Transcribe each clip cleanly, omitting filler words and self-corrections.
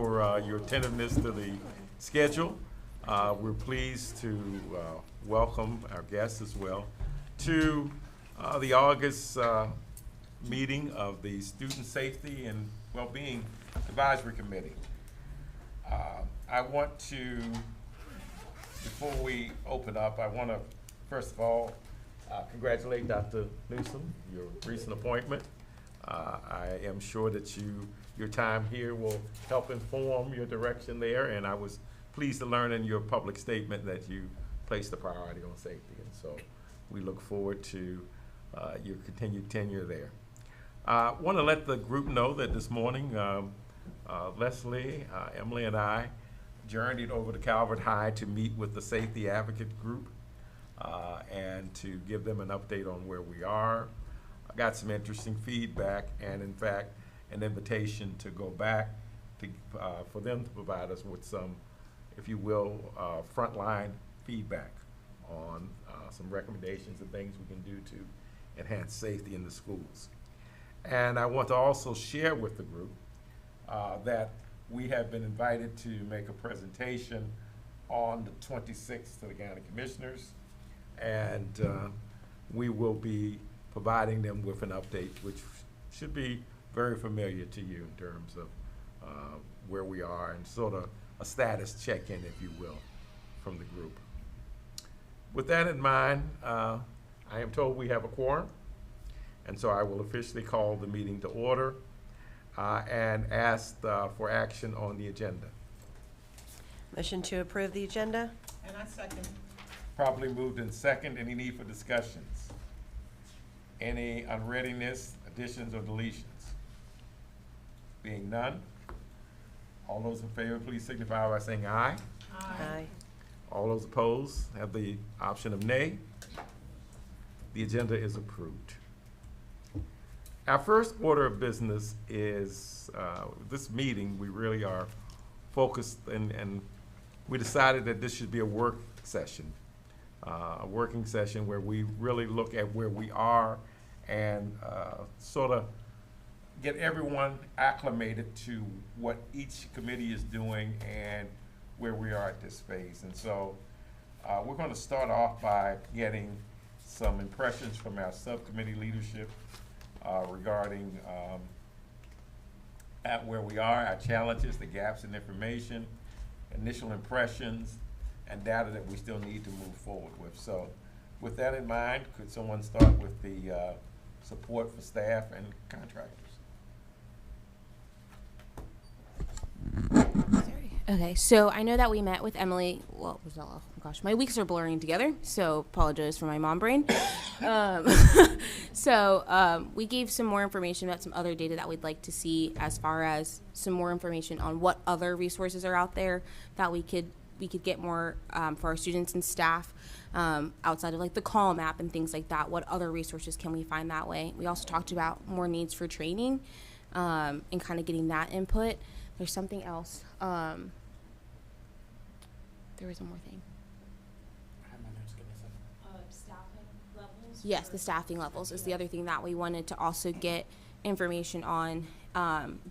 for your attentiveness to the schedule. We're pleased to welcome our guests as well to the August meeting of the Student Safety and Wellbeing Advisory Committee. I want to, before we open up, I want to first of all congratulate Dr. Newsom, your recent appointment. I am sure that your time here will help inform your direction there, and I was pleased to learn in your public statement that you placed a priority on safety, and so we look forward to your continued tenure there. I want to let the group know that this morning Leslie, Emily, and I journeyed over to Calvert High to meet with the Safety Advocate Group and to give them an update on where we are. I got some interesting feedback and, in fact, an invitation to go back to, for them to provide us with some, if you will, frontline feedback on some recommendations and things we can do to enhance safety in the schools. And I want to also share with the group that we have been invited to make a presentation on the 26th to the county commissioners, and we will be providing them with an update which should be very familiar to you in terms of where we are and sort of a status check-in, if you will, from the group. With that in mind, I am told we have a quorum, and so I will officially call the meeting to order and ask for action on the agenda. Motion to approve the agenda? And I second. Properly moved in second. Any need for discussions? Any unreadiness, additions, or deletions? Being none, all those in favor, please signify by saying aye. Aye. All those opposed have the option of nay. The agenda is approved. Our first order of business is this meeting. We really are focused, and we decided that this should be a work session, a working session where we really look at where we are and sort of get everyone acclimated to what each committee is doing and where we are at this phase. And so we're going to start off by getting some impressions from our subcommittee leadership regarding at where we are, our challenges, the gaps in information, initial impressions, and data that we still need to move forward with. So with that in mind, could someone start with the support for staff and contractors? Okay, so I know that we met with Emily. Well, it was all, gosh, my weeks are blurring together, so apologize for my mom brain. We gave some more information about some other data that we'd like to see, as far as some more information on what other resources are out there that we could get more for our students and staff outside of like the Calm app and things like that. What other resources can we find that way? We also talked about more needs for training and kind of getting that input. There's something else. There was one more thing. Staffing levels? Yes, the staffing levels is the other thing that we wanted to also get information on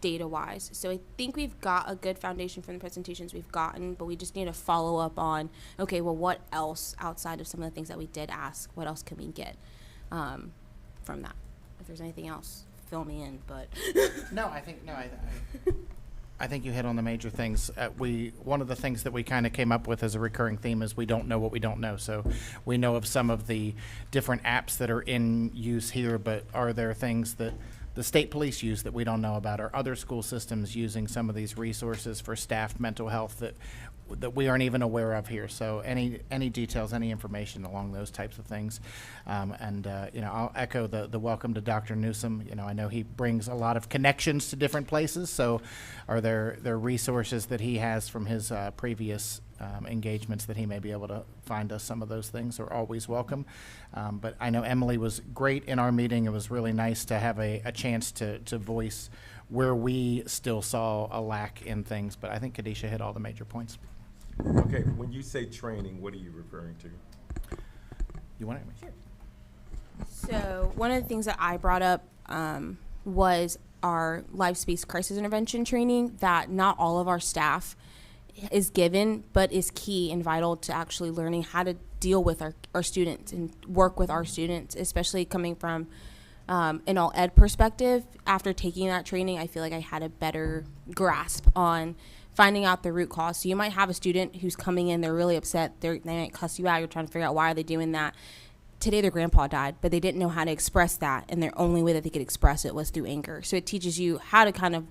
data-wise. So I think we've got a good foundation from the presentations we've gotten, but we just need to follow up on, okay, well, what else outside of some of the things that we did ask, what else can we get from that? If there's anything else, fill me in, but. I think you hit on the major things. One of the things that we kind of came up with as a recurring theme is we don't know what we don't know. So we know of some of the different apps that are in use here, but are there things that the state police use that we don't know about? Are other school systems using some of these resources for staff mental health that we aren't even aware of here? So any details, any information along those types of things. I'll echo the welcome to Dr. Newsom. I know he brings a lot of connections to different places. So are there resources that he has from his previous engagements that he may be able to find us? Some of those things are always welcome. But I know Emily was great in our meeting. It was really nice to have a chance to voice where we still saw a lack in things. But I think Kadisha hit all the major points. Okay, when you say training, what are you referring to? You want to? Sure. So one of the things that I brought up was our life space crisis intervention training that not all of our staff is given, but is key and vital to actually learning how to deal with our students and work with our students, especially coming from an all ed perspective. After taking that training, I feel like I had a better grasp on finding out the root cause. So you might have a student who's coming in, they're really upset, they might cuss you out, you're trying to figure out why are they doing that. Today their grandpa died, but they didn't know how to express that, and their only way that they could express it was through anger. So it teaches you how to kind of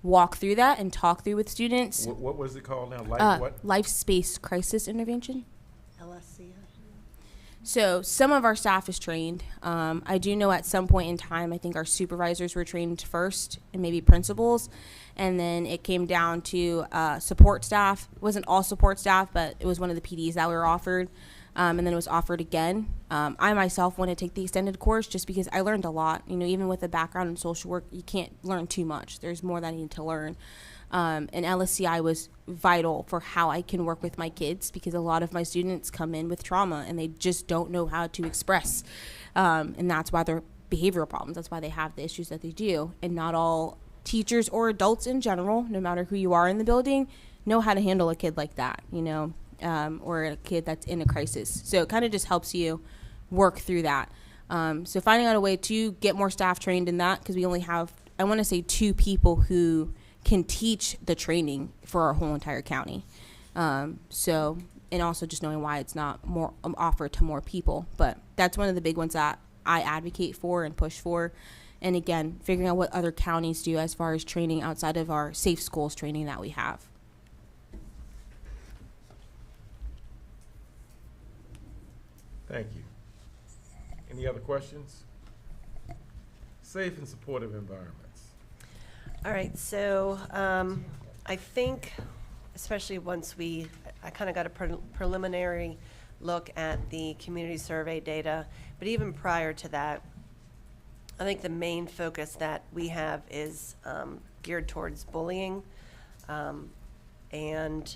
walk through that and talk through with students. What was it called now? Life space crisis intervention. LSCI. So some of our staff is trained. I do know at some point in time, I think our supervisors were trained first, and maybe principals, and then it came down to support staff. It wasn't all support staff, but it was one of the PDs that we were offered, and then it was offered again. I myself want to take the extended course just because I learned a lot. You know, even with a background in social work, you can't learn too much. There's more that I need to learn. And LSCI was vital for how I can work with my kids, because a lot of my students come in with trauma and they just don't know how to express. And that's why they're behavioral problems. That's why they have the issues that they do. And not all teachers or adults in general, no matter who you are in the building, know how to handle a kid like that, you know, or a kid that's in a crisis. So it kind of just helps you work through that. So finding out a way to get more staff trained in that, because we only have, I want to say, 2 people who can teach the training for our whole entire county. So, and also just knowing why it's not more offered to more people. But that's one of the big ones that I advocate for and push for. And again, figuring out what other counties do as far as training outside of our safe schools training that we have. Thank you. Any other questions? Safe and supportive environments. All right, so I think, especially once I kind of got a preliminary look at the community survey data, but even prior to that, I think the main focus that we have is geared towards bullying and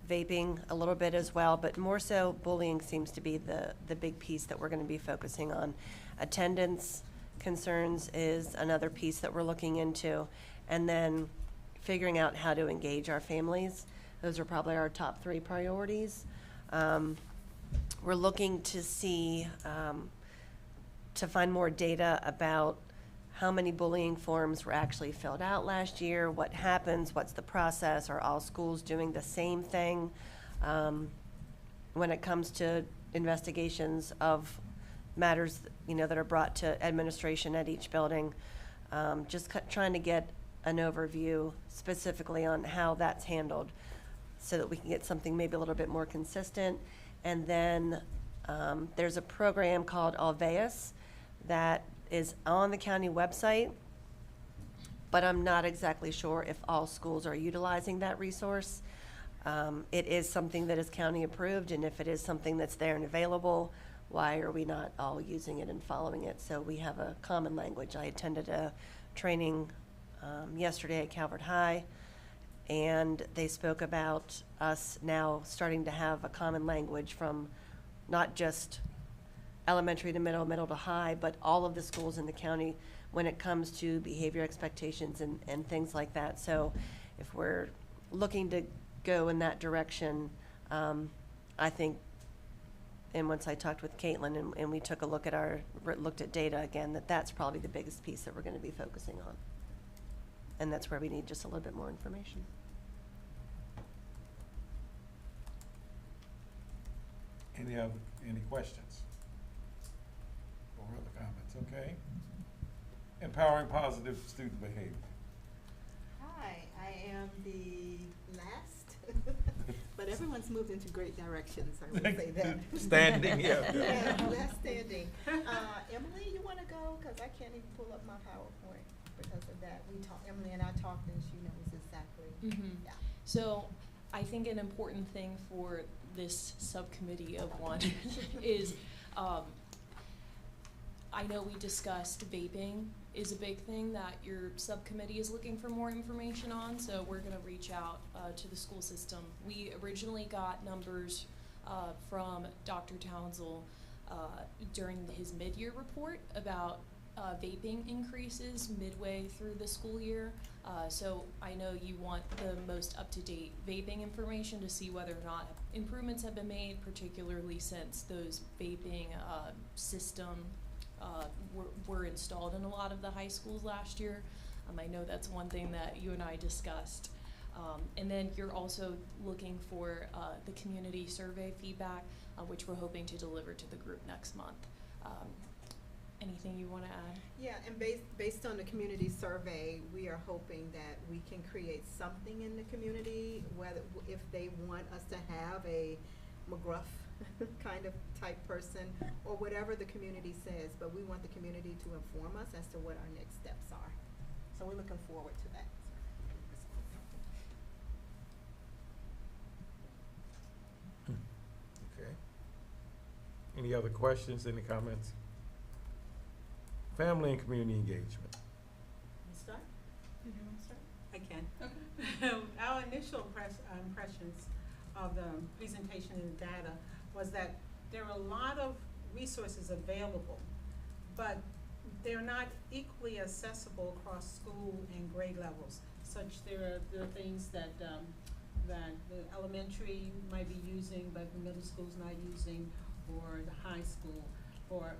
vaping a little bit as well, but more so bullying seems to be the big piece that we're going to be focusing on. Attendance concerns is another piece that we're looking into, and then figuring out how to engage our families. Those are probably our top 3 priorities. We're looking to see, to find more data about how many bullying forms were actually filled out last year, what happens, what's the process, are all schools doing the same thing when it comes to investigations of matters, you know, that are brought to administration at each building. Just trying to get an overview specifically on how that's handled so that we can get something maybe a little bit more consistent. And then there's a program called Alveus that is on the county website, but I'm not exactly sure if all schools are utilizing that resource. It is something that is county approved, and if it is something that's there and available, why are we not all using it and following it? So we have a common language. I attended a training yesterday at Calvert High, and they spoke about us now starting to have a common language from not just elementary to middle to high, but all of the schools in the county when it comes to behavior expectations and things like that. So if we're looking to go in that direction, I think, and once I talked with Caitlin and we took a look at looked at data again, that's probably the biggest piece that we're going to be focusing on. And that's where we need just a little bit more information. Any questions? Or other comments? Okay. Empowering positive student behavior. Hi, I am the last, but everyone's moved into great directions, I would say that. Standing, yeah. Yeah, last standing. Emily, you want to go? Because I can't even pull up my PowerPoint because of that. Emily and I talked, and she knows exactly. Yeah. So I think an important thing for this subcommittee of one is, I know we discussed vaping is a big thing that your subcommittee is looking for more information on, so we're going to reach out to the school system. We originally got numbers from Dr. Townsell during his mid-year report about vaping increases midway through the school year. So I know you want the most up-to-date vaping information to see whether or not improvements have been made, particularly since those vaping system were installed in a lot of the high schools last year. I know that's one thing that you and I discussed. And then you're also looking for the community survey feedback, which we're hoping to deliver to the group next month. Anything you want to add? Yeah, and based on the community survey, we are hoping that we can create something in the community, whether, if they want us to have a McGruff kind of type person, or whatever the community says, but we want the community to inform us as to what our next steps are. So we're looking forward to that. Okay. Any other questions, any comments? Family and community engagement. Start? Did you want to start? I can. Okay. Our initial impressions of the presentation and the data was that there are a lot of resources available, but they're not equally accessible across school and grade levels. Such there are things that that the elementary might be using, but the middle school's not using, or the high school, or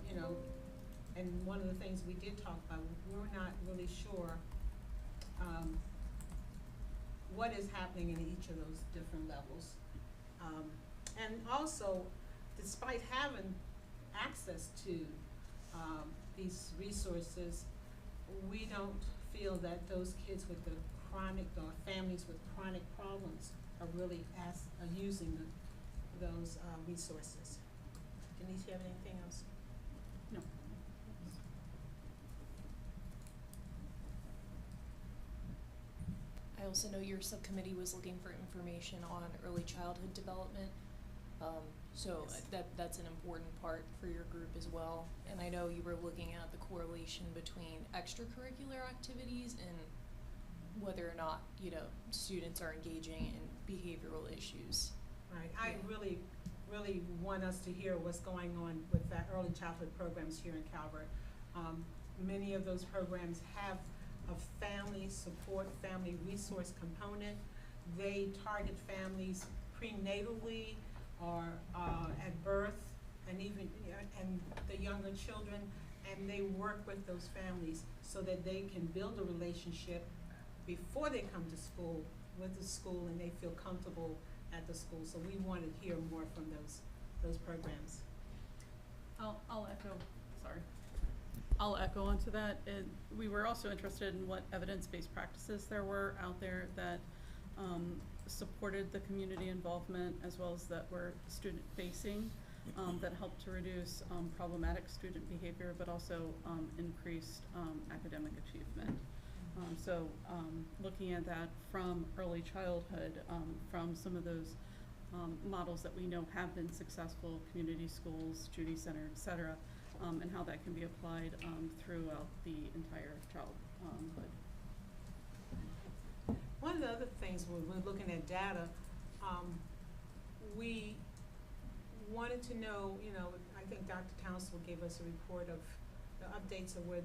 And one of the things we did talk about, we're not really sure what is happening in each of those different levels. And also, despite having access to these resources, we don't feel that those kids with the chronic, or families with chronic problems are really using those resources. Denise, you have anything else? No. I also know your subcommittee was looking for information on early childhood development. So that's an important part for your group as well. And I know you were looking at the correlation between extracurricular activities and whether or not, students are engaging in behavioral issues. Right. I Yeah. really want us to hear what's going on with that early childhood programs here in Calvert. Many of those programs have a family support, family resource component. They target families prenatally or at birth, and even and the younger children, and they work with those families so that they can build a relationship before they come to school with the school, and they feel comfortable at the school. So we want to hear more from those programs. I'll echo onto that. We were also interested in what evidence-based practices there were out there that supported the community involvement, as well as that were student-facing, that helped to reduce problematic student behavior, but also increased academic achievement. So looking at that from early childhood, from some of those models that we know have been successful, community schools, Judy Center, et cetera, and how that can be applied throughout the entire childhood. One of the other things when we're looking at data, we wanted to know, I think Dr. Townsend gave us a report of the updates of where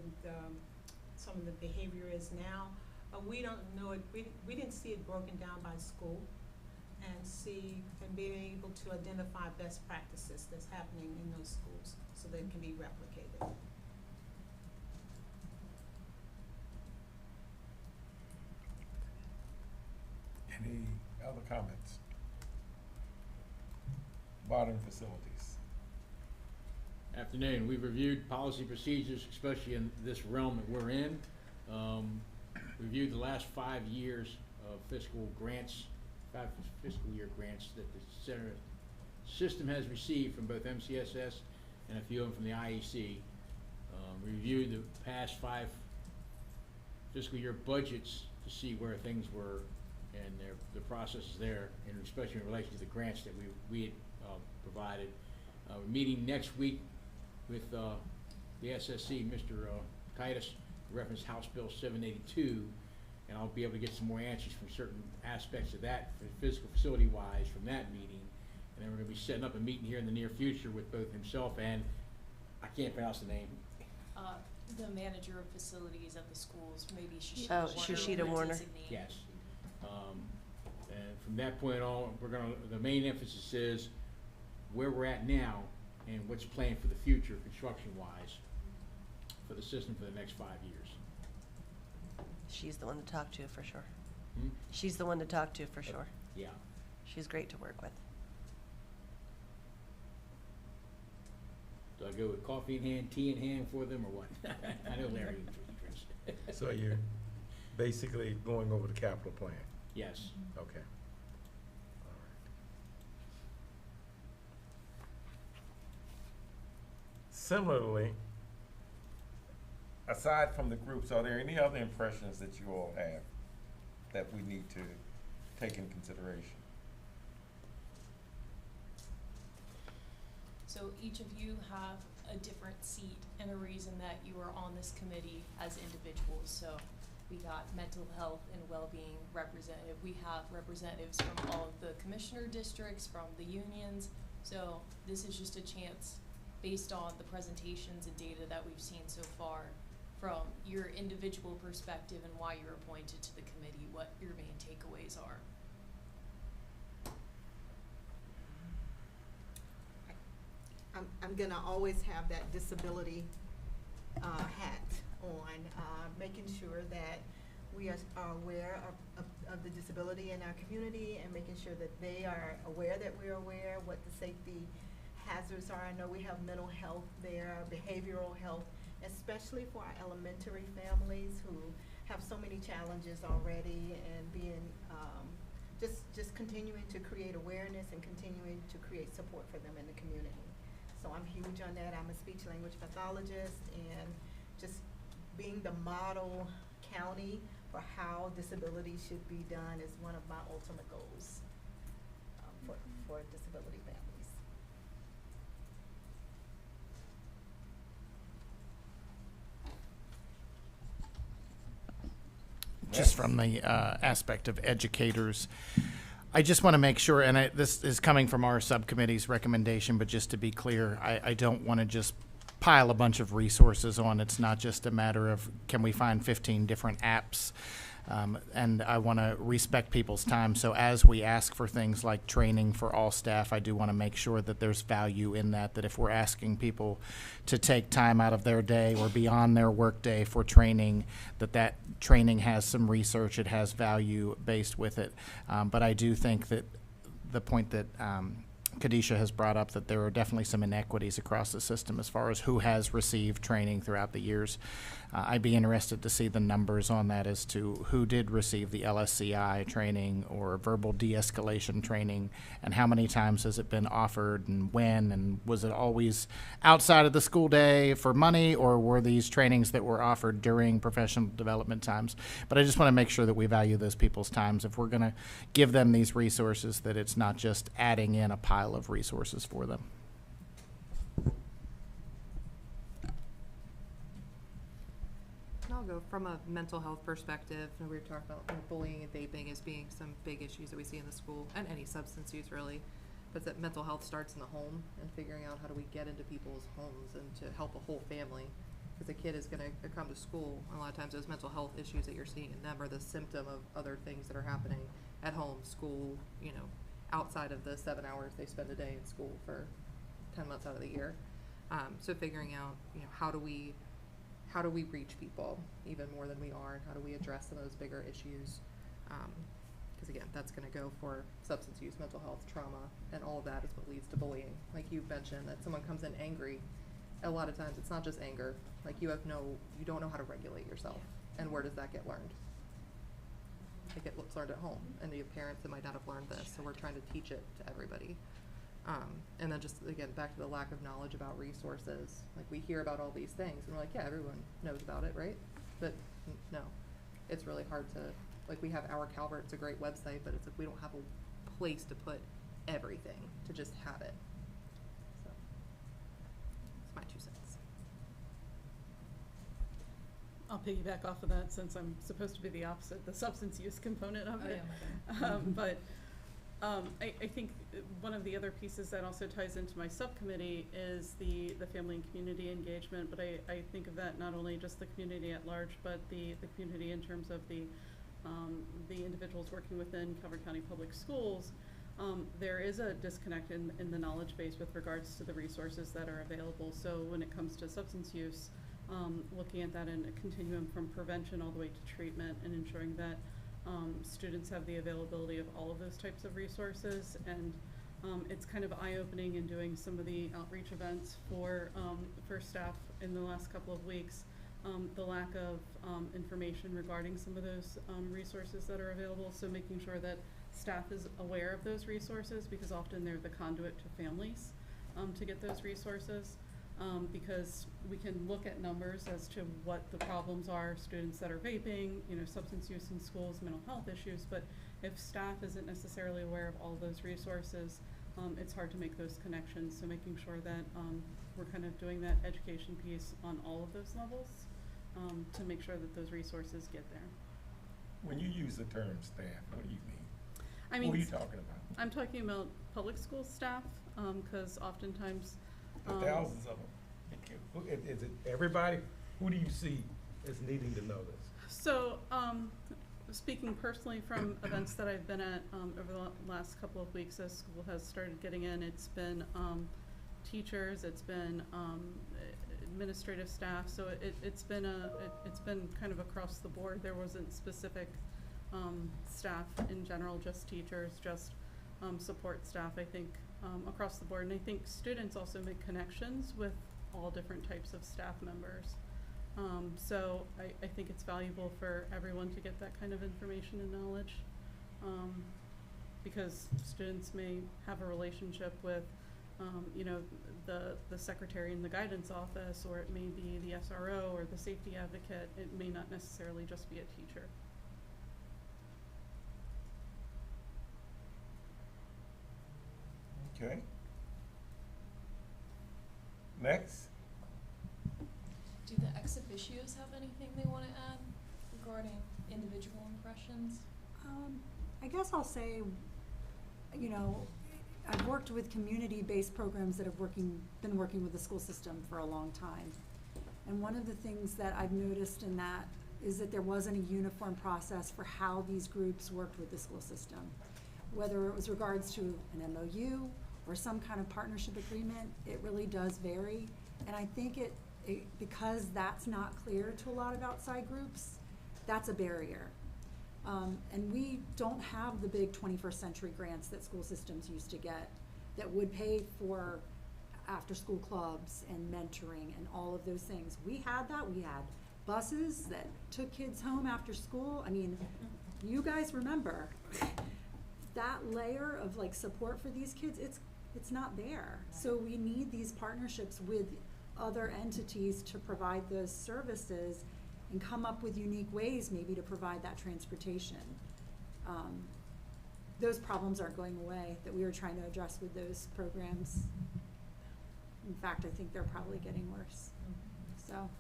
some of the behavior is now, but we don't know it. We didn't see it broken down by school, and being able to identify best practices that's happening in those schools so that it can be replicated. Any other comments? Modern facilities. Afternoon. We've reviewed policy procedures, especially in this realm that we're in. Reviewed the last 5 years of fiscal year grants that the center system has received from both MCSS and a few of them from the IEC. Reviewed the past 5 fiscal year budgets to see where things were and the processes there, and especially in relation to the grants that we had provided. We're meeting next week with the SSC, Mr. Titus, reference House Bill 782, and I'll be able to get some more answers from certain aspects of that, physical facility-wise, from that meeting. And then we're going to be setting up a meeting here in the near future with both himself and, I can't pronounce the name. The manager of facilities at the schools, maybe Oh, Shushita Shushita Warner. Yes. And from that point on, the main emphasis is where we're at now and what's planned for the future, construction-wise, for the system for the next 5 years. She's the one to talk to for sure. Hmm? She's the one to talk to for sure. Yeah. She's great to work with. Do I go with coffee in hand, tea in hand for them, or what? I know Larry was interested. So you're basically going over the capital plan? Yes. Okay. All right. Similarly, aside from the groups, are there any other impressions that you all have that we need to take in consideration? So each of you have a different seat and a reason that you are on this committee as individuals. So we got mental health and well-being represented. We have representatives from all of the commissioner districts, from the unions. So this is just a chance, based on the presentations and data that we've seen so far, from your individual perspective and why you're appointed to the committee, what your main takeaways are. I'm gonna always have that disability hat on, making sure that we are aware of the disability in our community and making sure that they are aware that we're aware what the safety hazards are. I know we have mental health there, behavioral health, especially for our elementary families who have so many challenges already, and being just continuing to create awareness and continuing to create support for them in the community. So I'm huge on that. I'm a speech language pathologist, and just being the model county for how disability should be done is one of my ultimate goals for disability families. Just from the aspect of educators, I just want to make sure, and this is coming from our subcommittee's recommendation, but just to be clear, I don't want to just pile a bunch of resources on. It's not just a matter of, can we find 15 different apps? And I want to respect people's time. So as we ask for things like training for all staff, I do want to make sure that there's value in that, that if we're asking people to take time out of their day or beyond their work day for training, that training has some research, it has value based with it. But I do think that the point that Khadisha has brought up, that there are definitely some inequities across the system as far as who has received training throughout the years. I'd be interested to see the numbers on that as to who did receive the LSCI training or verbal de-escalation training, and how many times has it been offered, and when, and was it always outside of the school day for money, or were these trainings that were offered during professional development times? But I just want to make sure that we value those people's times. If we're going to give them these resources, that it's not just adding in a pile of resources for them. I'll go from a mental health perspective. We were talking about bullying and vaping as being some big issues that we see in the school, and any substance use really. But that mental health starts in the home, and figuring out how do we get into people's homes and to help a whole family. Because a kid is going to come to school, and a lot of times those mental health issues that you're seeing in them are the symptom of other things that are happening at home, school, outside of the 7 hours they spend a day in school for 10 months out of the year. So figuring out, how do we reach people even more than we are, and how do we address some of those bigger issues? Because again, that's going to go for substance use, mental health, trauma, and all of that is what leads to bullying. Like you mentioned, that someone comes in angry. A lot of times it's not just anger. Like you don't know how to regulate yourself. And where does that get learned? It gets learned at home, and you have parents that might not have learned this, so we're trying to teach it to everybody. And then just, again, back to the lack of knowledge about resources. Like, we hear about all these things, and we're like, yeah, everyone knows about it, right? But no, it's really hard to, like, we have Our Calvert, it's a great website, but it's like we don't have a place to put everything, to just have it. So, it's my 2 cents. I'll piggyback off of that, since I'm supposed to be the opposite, the substance use component of it. But I think one of the other pieces that also ties into my subcommittee is the family and community engagement, but I think of that not only just the community at large, but the community in terms of the individuals working within Calvert County Public Schools. There is a disconnect in the knowledge base with regards to the resources that are available. So when it comes to substance use, looking at that in a continuum from prevention all the way to treatment and ensuring that students have the availability of all of those types of resources. And it's kind of eye-opening in doing some of the outreach events for staff in the last couple of weeks. The lack of information regarding some of those resources that are available. So making sure that staff is aware of those resources, because often they're the conduit to families to get those resources. Because we can look at numbers as to what the problems are, students that are vaping, substance use in schools, mental health issues, but if staff isn't necessarily aware of all those resources, it's hard to make those connections. So making sure that we're kind of doing that education piece on all of those levels to make sure that those resources get there. When you use the term staff, what do you mean? I mean, who are you talking about? I'm talking about public school staff, because oftentimes The thousands of them. Is it everybody? Who do you see as needing to know this? So, speaking personally from events that I've been at over the last couple of weeks as school has started getting in, it's been teachers, it's been administrative staff, so it's been kind of across the board. There wasn't specific staff in general, just teachers, just support staff, I think, across the board. And I think students also make connections with all different types of staff members. So I think it's valuable for everyone to get that kind of information and knowledge, because students may have a relationship with, the secretary in the guidance office, or it may be the SRO or the safety advocate. It may not necessarily just be a teacher. Okay. Next. Do the ex officios have anything they want to add regarding individual impressions? I guess I'll say, I've worked with community-based programs that have been working with the school system for a long time. And one of the things that I've noticed in that is that there wasn't a uniform process for how these groups worked with the school system. Whether it was regards to an MOU or some kind of partnership agreement, it really does vary. And I think because that's not clear to a lot of outside groups, that's a barrier. And we don't have the big 21st century grants that school systems used to get that would pay for after-school clubs and mentoring and all of those things. We had that. We had buses that took kids home after school. I mean, you guys remember that layer of support for these kids, it's not there. So we need these partnerships with other entities to provide those services and come up with unique ways maybe to provide that transportation. Those problems aren't going away that we were trying to address with those programs. In fact, I think they're probably getting worse. So.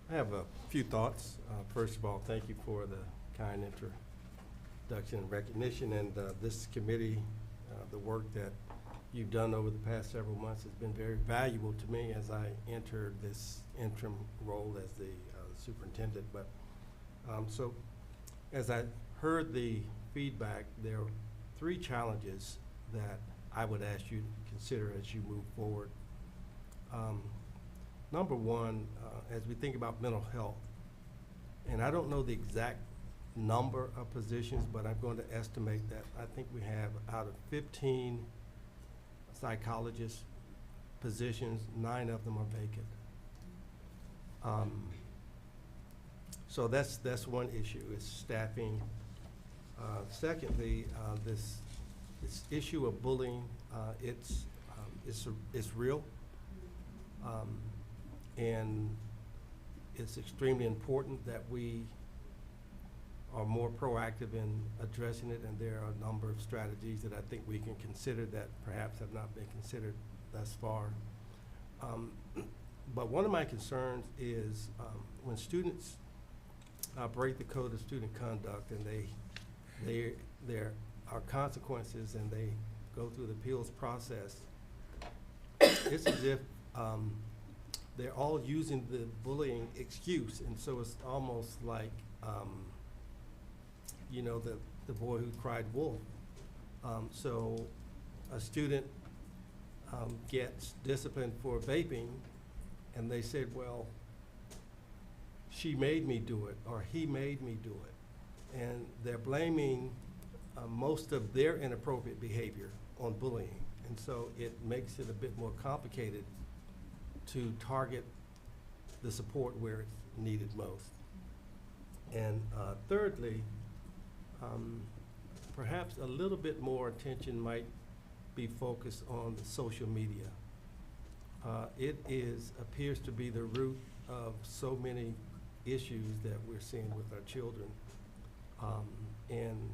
I have a few thoughts. First of all, thank you for the kind introduction and recognition, and this committee, the work that you've done over the past several months has been very valuable to me as I enter this interim role as the superintendent. But so as I heard the feedback, there are 3 challenges that I would ask you to consider as you move forward. Number one, as we think about mental health, and I don't know the exact number of positions, but I'm going to estimate that I think we have out of 15 psychologist positions, 9 of them are vacant. So that's one issue, is staffing. Secondly, this issue of bullying, it's real, and it's extremely important that we are more proactive in addressing it, and there are a number of strategies that I think we can consider that perhaps have not been considered thus far. But one of my concerns is when students break the code of student conduct, and there are consequences, and they go through the appeals process, it's as if they're all using the bullying excuse, and so it's almost like, you know, the boy who cried wolf. So a student gets disciplined for vaping, and they said, well, she made me do it, or he made me do it. And they're blaming most of their inappropriate behavior on bullying. And so it makes it a bit more complicated to target the support where it's needed most. And thirdly, perhaps a little bit more attention might be focused on the social media. It appears to be the root of so many issues that we're seeing with our children. And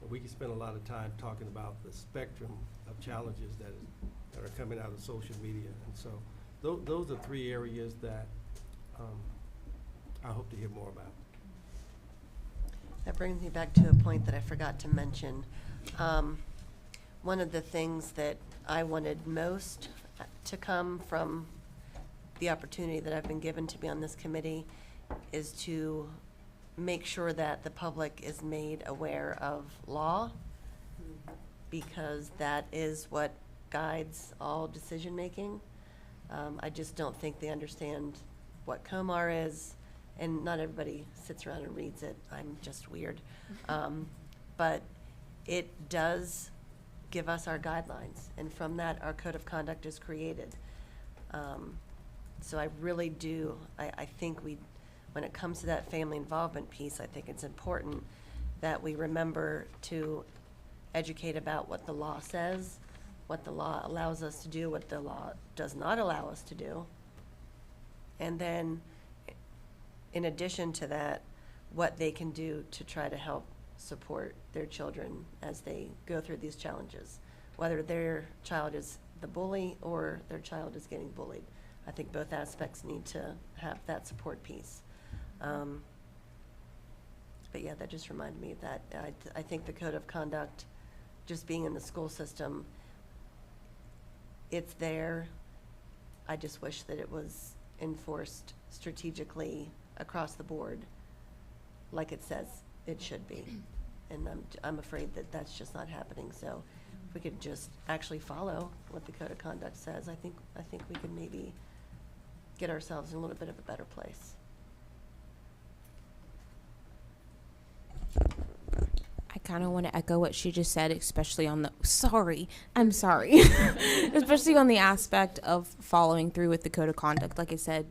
we can spend a lot of time talking about the spectrum of challenges that are coming out of social media. And so those are three areas that I hope to hear more about. That brings me back to a point that I forgot to mention. One of the things that I wanted most to come from the opportunity that I've been given to be on this committee is to make sure that the public is made aware of law, because that is what guides all decision-making. I just don't think they understand what COMAR is, and not everybody sits around and reads it. I'm just weird. But it does give us our guidelines, and from that, our code of conduct is created. So I really do, I think when it comes to that family involvement piece, I think it's important that we remember to educate about what the law says, what the law allows us to do, what the law does not allow us to do. And then, in addition to that, what they can do to try to help support their children as they go through these challenges, whether their child is the bully or their child is getting bullied. I think both aspects need to have that support piece. But yeah, that just reminded me of that. I think the code of conduct, just being in the school system, it's there. I just wish that it was enforced strategically across the board, like it says it should be. And I'm afraid that that's just not happening. So if we could just actually follow what the code of conduct says, I think we could maybe get ourselves in a little bit of a better place. I kind of want to echo what she just said, especially on the, especially on the aspect of following through with the code of conduct. Like I said,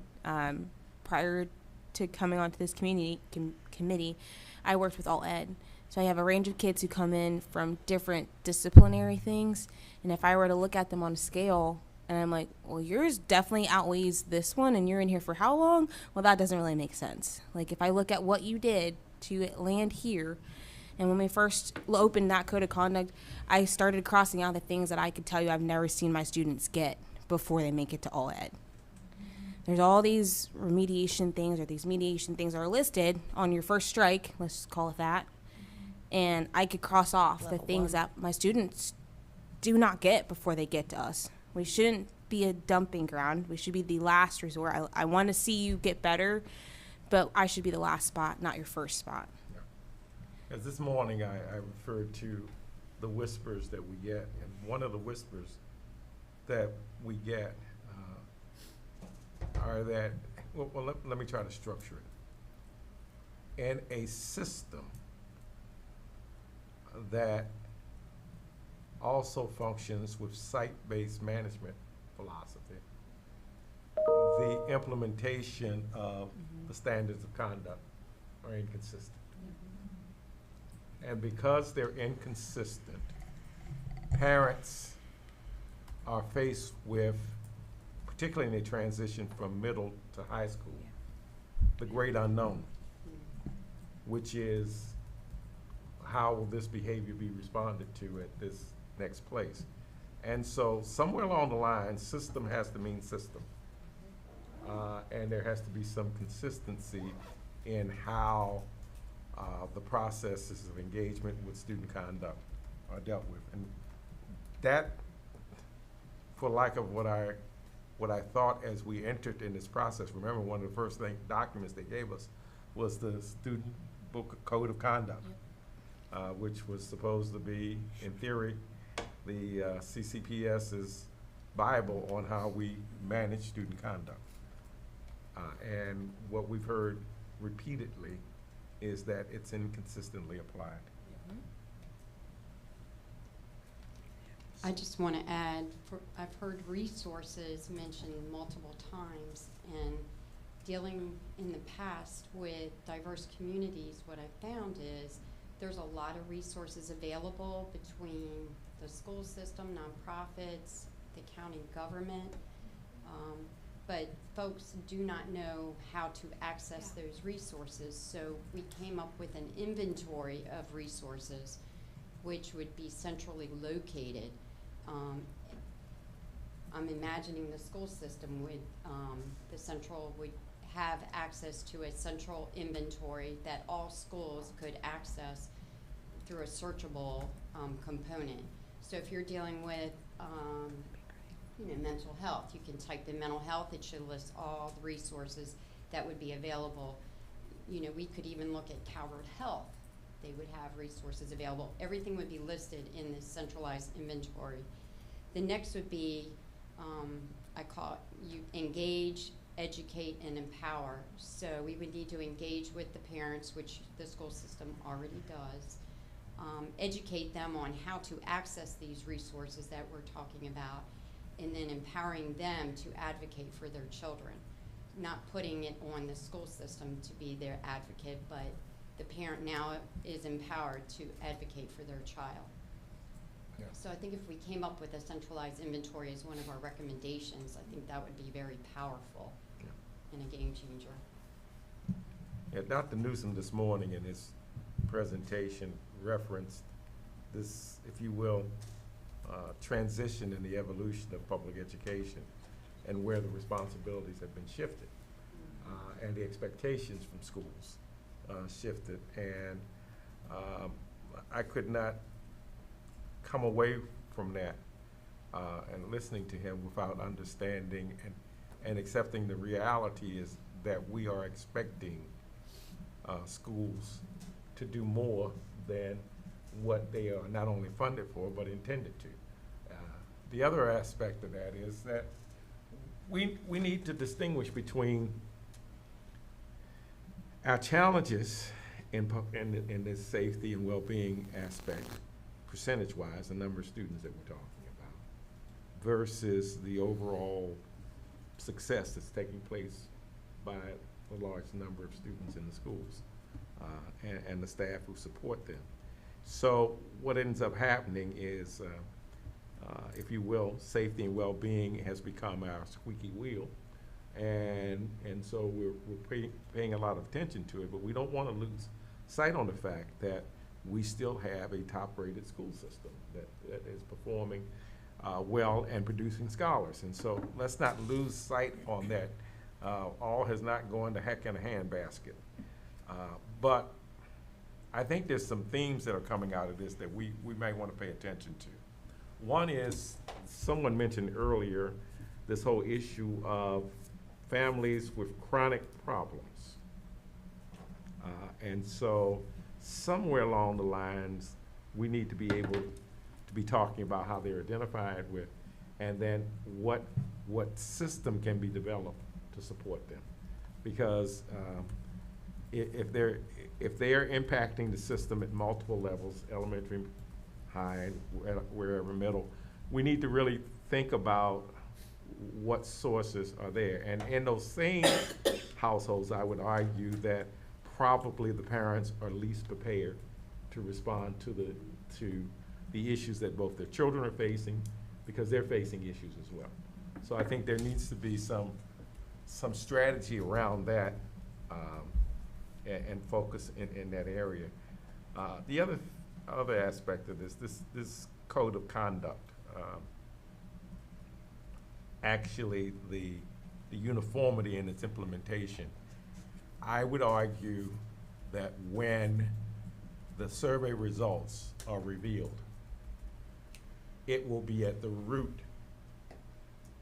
prior to coming onto this committee, I worked with all ed. So I have a range of kids who come in from different disciplinary things. And if I were to look at them on a scale and I'm like, well, yours definitely outweighs this one and you're in here for how long? Well, that doesn't really make sense. Like if I look at what you did to land here, and when we first opened that code of conduct, I started crossing out the things that I could tell you I've never seen my students get before they make it to all ed. There's all these remediation things, or these mediation things are listed on your first strike, let's just call it that. And I could cross off the things that my students do not get before they get to us. We shouldn't be a dumping ground. We should be the last resort. I want to see you get better, but I should be the last spot, not your first spot. As this morning, I referred to the whispers that we get, and one of the whispers that we get are that, let me try to structure it. In a system that also functions with site-based management philosophy, the implementation of the standards of conduct are inconsistent. And because they're inconsistent, parents are faced with, particularly in the transition from middle to high school, the great unknown, which is how will this behavior be responded to at this next place. And so somewhere along the line, system has to mean system. And there has to be some consistency in how the processes of engagement with student conduct are dealt with. And that, for lack of what I thought as we entered in this process, remember one of the first documents they gave us was the student book code of conduct, which was supposed to be, in theory, the CCPS's Bible on how we manage student conduct. And what we've heard repeatedly is that it's inconsistently applied. I just want to add, I've heard resources mentioned multiple times, and dealing in the past with diverse communities, what I found is there's a lot of resources available between the school system, nonprofits, the county government, but folks do not know how to access those resources. So we came up with an inventory of resources which would be centrally located. I'm imagining the school system would, the central would have access to a central inventory that all schools could access through a searchable component. So if you're dealing with mental health, you can type in mental health, it should list all the resources that would be available. We could even look at Calvert Health. They would have resources available. Everything would be listed in this centralized inventory. The next would be, I call it, you engage, educate, and empower. So we would need to engage with the parents, which the school system already does. Educate them on how to access these resources that we're talking about, and then empowering them to advocate for their children. Not putting it on the school system to be their advocate, but the parent now is empowered to advocate for their child. Yeah. So I think if we came up with a centralized inventory as one of our recommendations, I think that would be very powerful and a game changer. Yeah, Dr. Newsom this morning in his presentation referenced this, if you will, transition in the evolution of public education and where the responsibilities have been shifted and the expectations from schools shifted. And I could not come away from that and listening to him without understanding and accepting the reality is that we are expecting schools to do more than what they are not only funded for, but intended to. The other aspect of that is that we need to distinguish between our challenges in this safety and well-being aspect, percentage-wise, the number of students that we're talking about, versus the overall success that's taking place by a large number of students in the schools and the staff who support them. So what ends up happening is, if you will, safety and well-being has become our squeaky wheel. And so we're paying a lot of attention to it, but we don't want to lose sight on the fact that we still have a top-rated school system that is performing well and producing scholars. And so let's not lose sight on that. All has not gone to heck in a handbasket. But I think there's some themes that are coming out of this that we might want to pay attention to. One is, someone mentioned earlier, this whole issue of families with chronic problems. And so somewhere along the lines, we need to be able to be talking about how they're identified with, and then what system can be developed to support them. Because if they're impacting the system at multiple levels, elementary, high, wherever middle, we need to really think about what sources are there. And in those same households, I would argue that probably the parents are least prepared to respond to the issues that both their children are facing, because they're facing issues as well. So I think there needs to be some strategy around that and focus in that area. The other aspect of this code of conduct, actually the uniformity in its implementation, I would argue that when the survey results are revealed, it will be at the root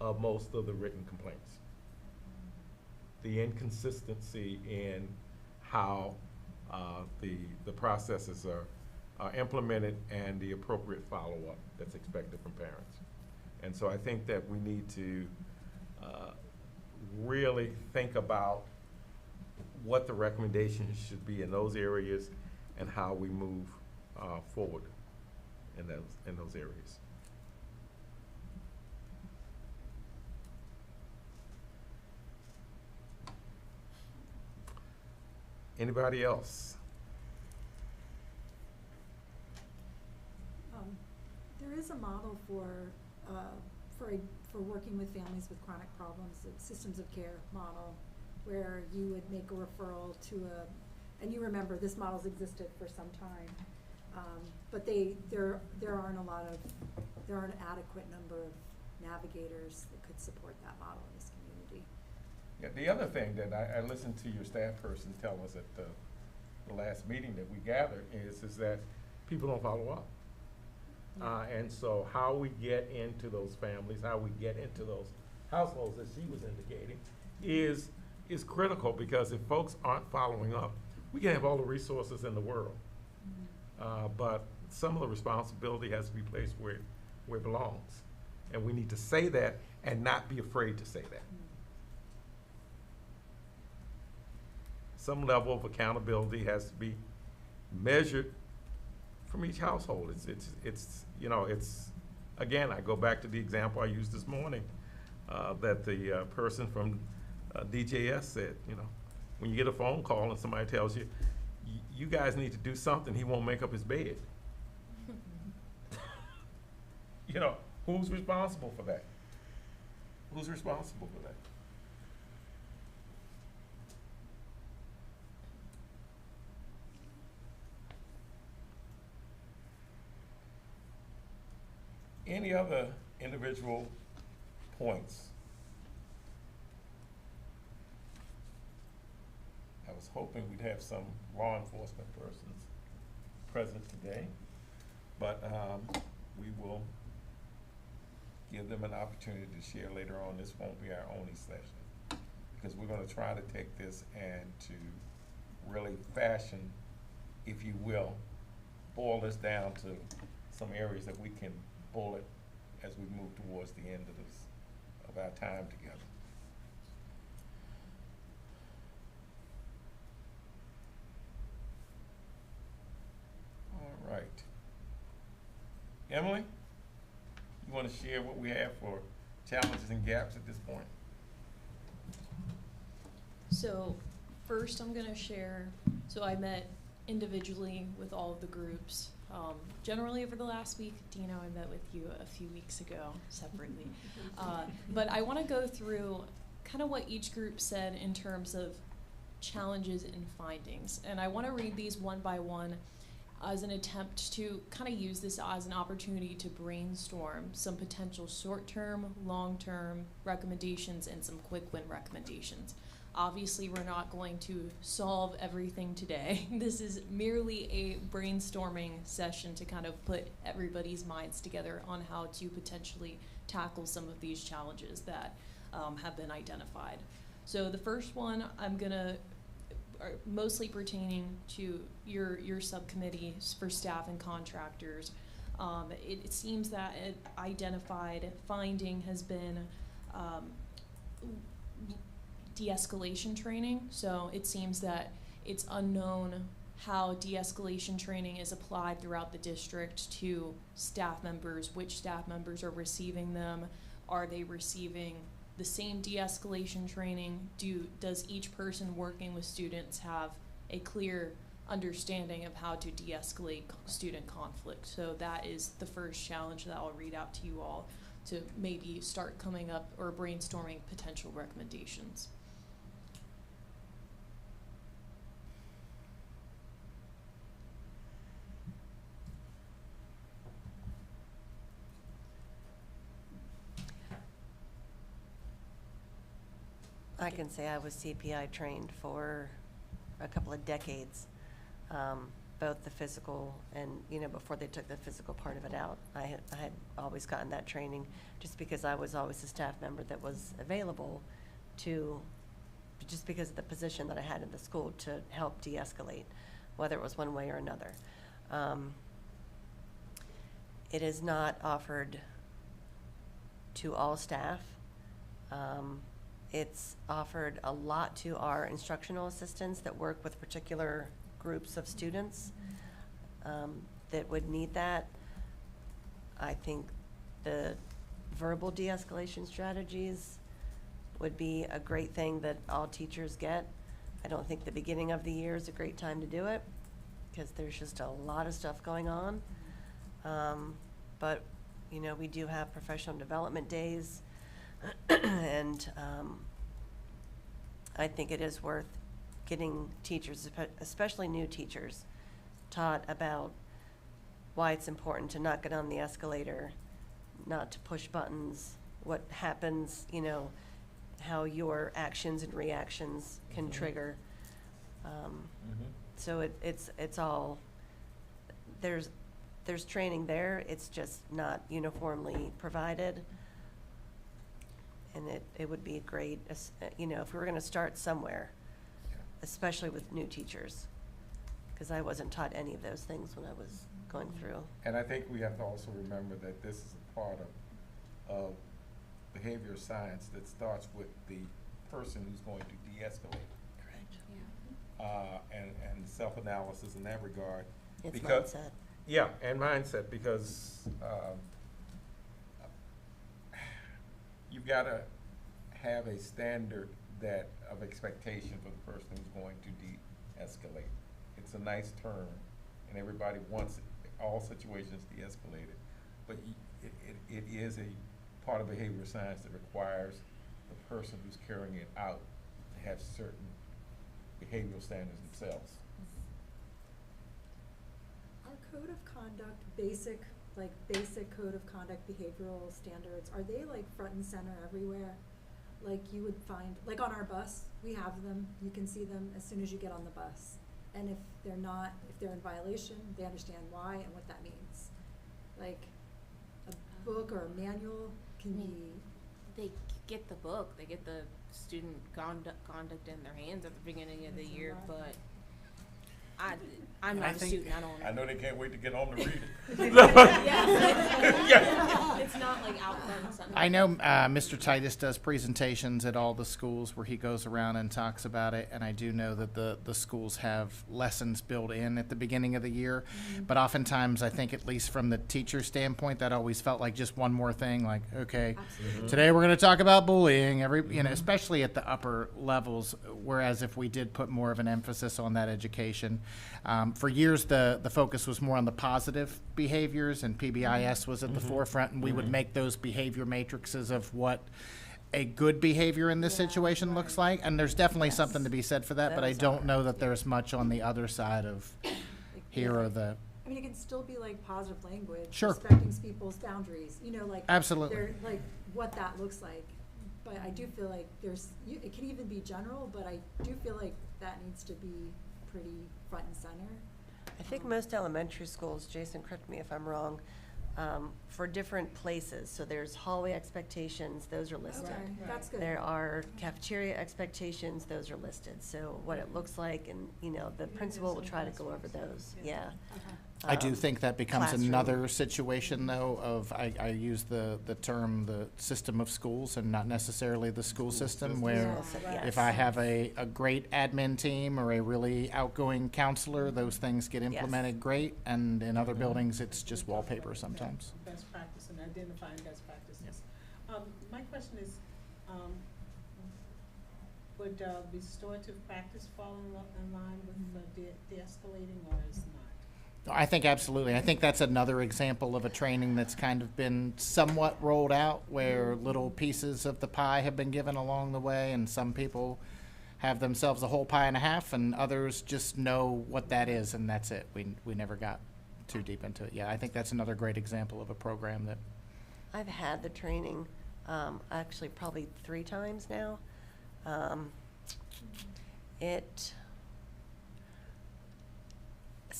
of most of the written complaints. The inconsistency in how the processes are implemented and the appropriate follow-up that's expected from parents. And so I think that we need to really think about what the recommendations should be in those areas and how we move forward in those areas. Anybody else? There is a model for working with families with chronic problems, the systems of care model, where you would make a referral to and you remember this model's existed for some time, but there aren't an adequate number of navigators that could support that model in this community. Yeah, the other thing that I listened to your staff person tell us at the last meeting that we gathered is that people don't follow up. And so how we get into those families, how we get into those households, as she was indicating, is critical, because if folks aren't following up, we can have all the resources in the world. But some of the responsibility has to be placed where it belongs. And we need to say that and not be afraid to say that. Some level of accountability has to be measured from each household. It's you know, it's, again, I go back to the example I used this morning, that the person from DJS said, you know, when you get a phone call and somebody tells you, you guys need to do something, he won't make up his bed. You know, who's responsible for that? Who's responsible for that? Any other individual points? I was hoping we'd have some law enforcement persons present today, but we will give them an opportunity to share later on. This won't be our only session, because we're going to try to take this and to really fashion, if you will, boil this down to some areas that we can bullet as we move towards the end of our time together. All right. Emily, you want to share what we have for challenges and gaps at this point? So first I'm going to share, so I met individually with all of the groups. Generally over the last week. Dino, I met with you a few weeks ago separately. But I want to go through kind of what each group said in terms of challenges and findings. And I want to read these one by one as an attempt to kind of use this as an opportunity to brainstorm some potential short-term, long-term recommendations and some quick win recommendations. Obviously, we're not going to solve everything today. This is merely a brainstorming session to kind of put everybody's minds together on how to potentially tackle some of these challenges that have been identified. So the first one I'm gonna, mostly pertaining to your subcommittee for staff and contractors. It seems that an identified finding has been de-escalation training. So it seems that it's unknown how de-escalation training is applied throughout the district to staff members, which staff members are receiving them, are they receiving the same de-escalation training, does each person working with students have a clear understanding of how to de-escalate student conflict. So that is the first challenge that I'll read out to you all to maybe start coming up or brainstorming potential recommendations. I can say I was CPI trained for a couple of decades, both the physical and, before they took the physical part of it out. I had always gotten that training just because I was always a staff member that was available just because of the position that I had in the school to help de-escalate, whether it was one way or another. It is not offered to all staff. It's offered a lot to our instructional assistants that work with particular groups of students that would need that. I think the verbal de-escalation strategies would be a great thing that all teachers get. I don't think the beginning of the year is a great time to do it because there's just a lot of stuff going on. But, we do have professional development days and I think it is worth getting teachers, especially new teachers, taught about why it's important to not get on the escalator, not to push buttons, what happens, how your actions and reactions can trigger. So it's all, there's training there, it's just not uniformly provided. And it would be great, if we were gonna start somewhere, especially with new teachers, because I wasn't taught any of those things when I was going through. And I think we have to also remember that this is a part of behavioral science that starts with the person who's going to de-escalate. Correct. And self-analysis in that regard. It's because, mindset. Yeah, and mindset, because you've got to have a standard of expectation for the person who's going to de-escalate. It's a nice term, and everybody wants all situations de-escalated, but it is a part of behavioral science that requires the person who's carrying it out to have certain behavioral standards themselves. Our code of conduct, basic code of conduct behavioral standards, are they like front and center everywhere? Like you would find, like on our bus, we have them, you can see them as soon as you get on the bus. And if they're in violation, they understand why and what that means. Like a book or a manual can be. They get the book, they get the student conduct in their hands at the beginning of the year, but I'm not a student, I don't. I know they can't wait to get home to read it. It's not like out front something. I know Mr. Titus does presentations at all the schools where he goes around and talks about it, and I do know that the schools have lessons built in at the beginning of the year, but oftentimes I think, at least from the teacher standpoint, that always felt like just one more thing, like, okay, today we're going to talk about bullying, especially at the upper levels, whereas if we did put more of an emphasis on that education, for years the focus was more on the positive behaviors, and PBIS was at the forefront, and we would make those behavior matrices of what a good behavior in this situation looks like, and there's definitely something to be said for that, but I don't know that there's much on the other side of here or the. I mean, it can still be like positive language, Sure. respecting people's boundaries, like. Absolutely. They're, like what that looks like. But I do feel like it can even be general, but I do feel like that needs to be pretty front and center. I think most elementary schools, Jason, correct me if I'm wrong, for different places. So there's hallway expectations, those are listed. Okay, that's good. There are cafeteria expectations, those are listed. So what it looks like, and, the principal will try to go over those, yeah. I do think that becomes classroom. another situation, though, of, I use the term, the system of schools, and not necessarily the school system, where Yes. if I have a great admin team or a really outgoing counselor, those things get implemented great, and in other buildings, it's just wallpaper sometimes. Best practice and identifying best practices. My question is, would restorative practice fall in line with de-escalating, or is not? I think absolutely. I think that's another example of a training that's kind of been somewhat rolled out, where little pieces of the pie have been given along the way, and some people have themselves a whole pie and a half, and others just know what that is, and that's it. We never got too deep into it. Yeah, I think that's another great example of a program that. I've had the training, actually probably 3 times now.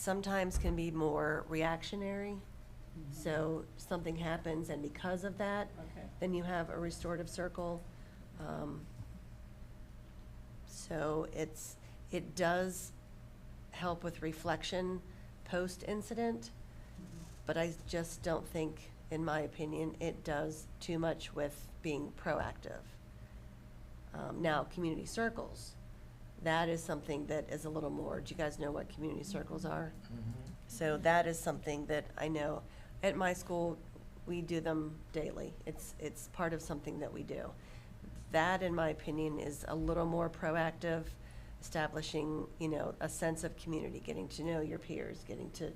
sometimes can be more reactionary. So something happens, and because of that, Okay. then you have a restorative circle. So it does help with reflection post-incident, but I just don't think, in my opinion, it does too much with being proactive. Now, community circles, that is something that is a little more, do you guys know what community circles are? So that is something that I know, at my school, we do them daily. It's part of something that we do. That, in my opinion, is a little more proactive, establishing, a sense of community, getting to know your peers, getting to,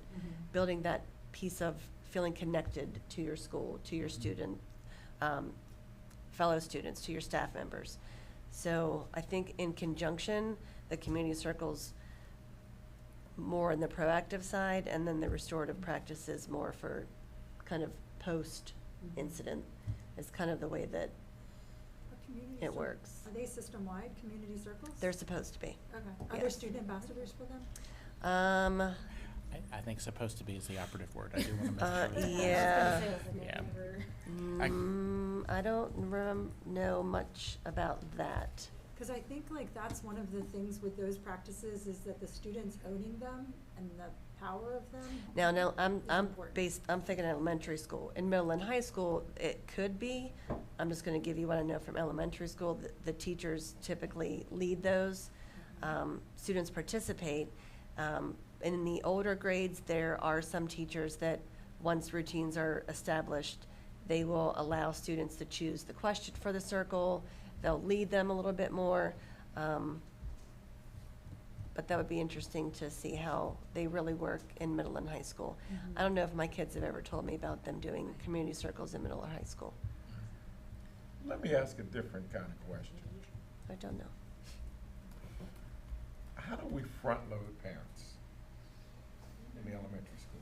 building that piece of feeling connected to your school, to your student, fellow students, to your staff members. So I think in conjunction, the community circles more on the proactive side, and then the restorative practices more for kind of post-incident is kind of the way that Are community it cir- works. Are they system-wide, community circles? They're supposed to be. Okay. Are there yes. student ambassadors for them? I think supposed to be is the operative word. I do want to make sure. Yeah. Yeah. I don't know much about that. Because I think like that's one of the things with those practices is that the students owning them and the power of them. Now, I'm important. I'm thinking elementary school. In middle and high school, it could be. I'm just gonna give you what I know from elementary school. The teachers typically lead those. Students participate. In the older grades, there are some teachers that, once routines are established, they will allow students to choose the question for the circle. They'll lead them a little bit more. But that would be interesting to see how they really work in middle and high school. I don't know if my kids have ever told me about them doing community circles in middle or high school. Let me ask a different kind of question. I don't know. How do we front-load parents in the elementary school?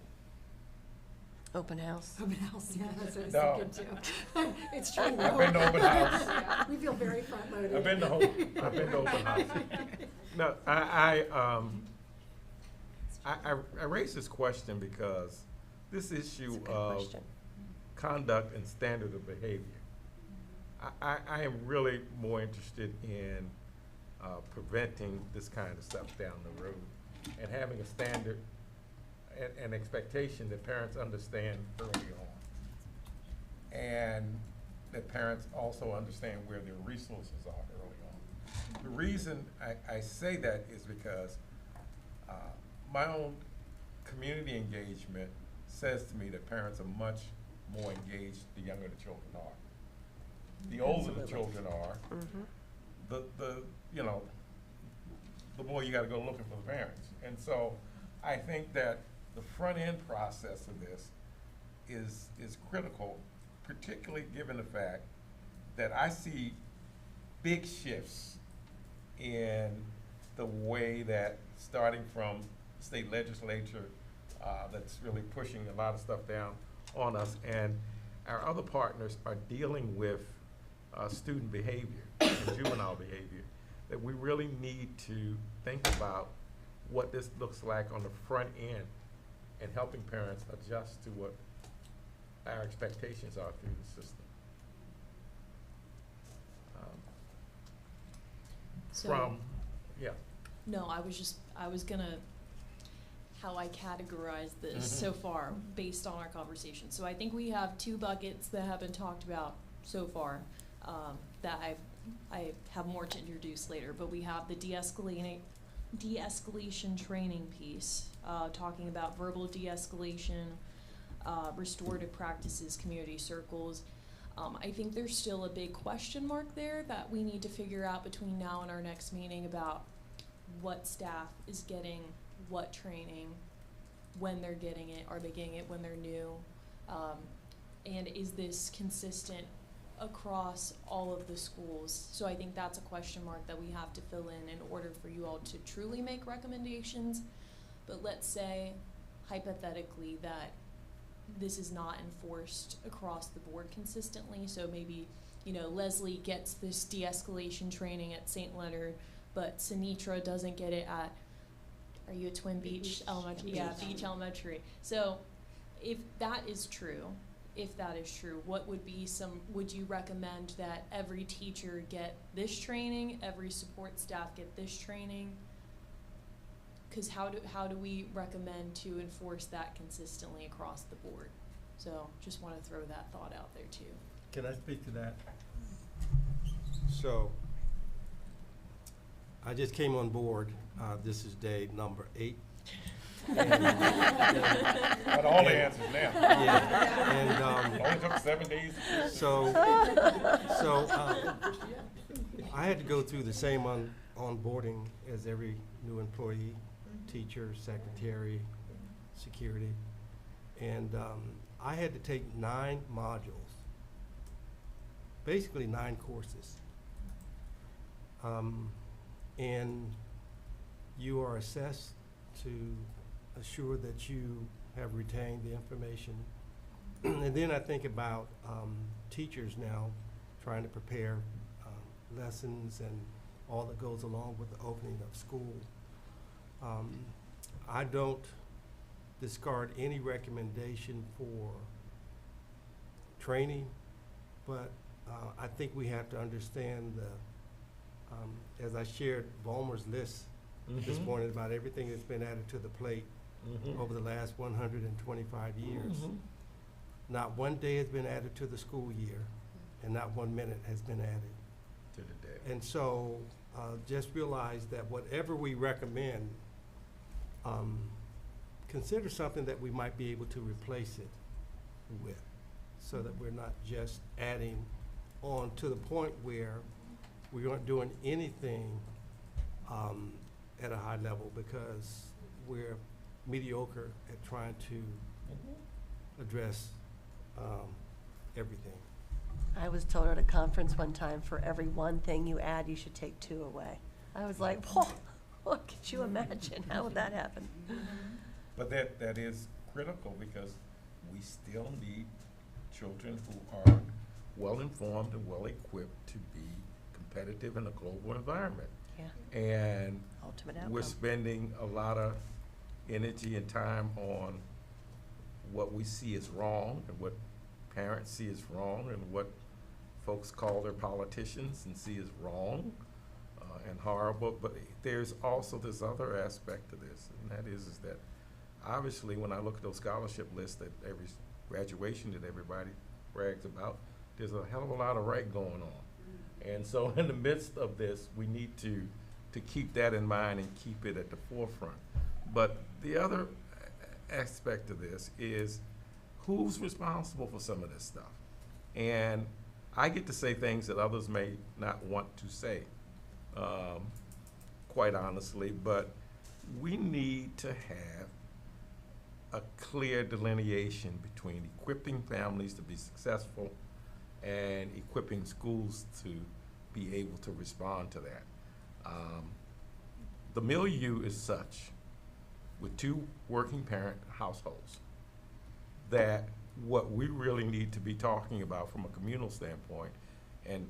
Open house. Open house, yeah, that's what I was No. thinking too. It's true. I've been to open house. We feel very front-loaded. I've been to open house. No, I raise this question because this issue That's a good of question. conduct and standard of behavior, I am really more interested in preventing this kind of stuff down the road and having a standard and expectation that parents understand early on. And that parents also understand where their resources are early on. The reason I say that is because my own community engagement says to me that parents are much more engaged the younger the children are. The older the Absolutely. children are, Mhm. the more you gotta go looking for the parents. And so I think that the front end process of this is critical, particularly given the fact that I see big shifts in the way that, starting from state legislature, that's really pushing a lot of stuff down on us, and our other partners are dealing with student behavior and juvenile behavior, that we really need to think about what this looks like on the front end and helping parents adjust to what our expectations are through the system. So- Yeah. No, I was gonna, how I categorize this so far based on our conversation. So I think we have two buckets that have been talked about so far, that I have more to introduce later, but we have the de-escalation training piece, talking about verbal de-escalation, restorative practices, community circles. I think there's still a big question mark there that we need to figure out between now and our next meeting about what staff is getting what training, when they're getting it, are they getting it when they're new, and is this consistent across all of the schools? So I think that's a question mark that we have to fill in order for you all to truly make recommendations. But let's say hypothetically that this is not enforced across the board consistently, so maybe, Leslie gets this de-escalation training at St. Leonard, but Sinitra doesn't get it at are you at Twin Beach Elementary? Yeah, Beach Elementary. So if that is true, what would be would you recommend that every teacher get this training, every support staff get this training? Because how do we recommend to enforce that consistently across the board? So just want to throw that thought out there too. Can I speak to that? So, I just came on board, this is day number 8. Got all the answers now. Yeah, and, It only took 7 days. so, I had to go through the same onboarding as every new employee, teacher, secretary, security. And I had to take 9 modules, basically 9 courses. And you are assessed to assure that you have retained the information. And then I think about teachers now trying to prepare lessons and all that goes along with the opening of school. I don't discard any recommendation for training, but I think we have to understand as I shared Vollmer's list this morning about everything that's been added to the plate over the last 125 years. Not one day has been added to the school year, and not 1 minute has been added To the day. And so just realize that whatever we recommend, consider something that we might be able to replace it with, so that we're not just adding on to the point where we aren't doing anything at a high level because we're mediocre at trying to address everything. I was told at a conference one time, for every one thing you add, you should take 2 away. I was like, whoa, what could you imagine? How would that happen? But that is critical because we still need children who are well-informed and well-equipped to be competitive in a global environment. Yeah. And Ultimate we're outcome. spending a lot of energy and time on what we see as wrong and what parents see as wrong and what folks call their politicians and see as wrong and horrible. But there's also this other aspect to this, and that is that obviously when I look at those scholarship lists at every graduation that everybody brags about, there's a hell of a lot of right going on. And so in the midst of this, we need to keep that in mind and keep it at the forefront. But the other aspect of this is who's responsible for some of this stuff? And I get to say things that others may not want to say, quite honestly, but we need to have a clear delineation between equipping families to be successful and equipping schools to be able to respond to that. The milieu is such, with 2 working parent households, that what we really need to be talking about from a communal standpoint, and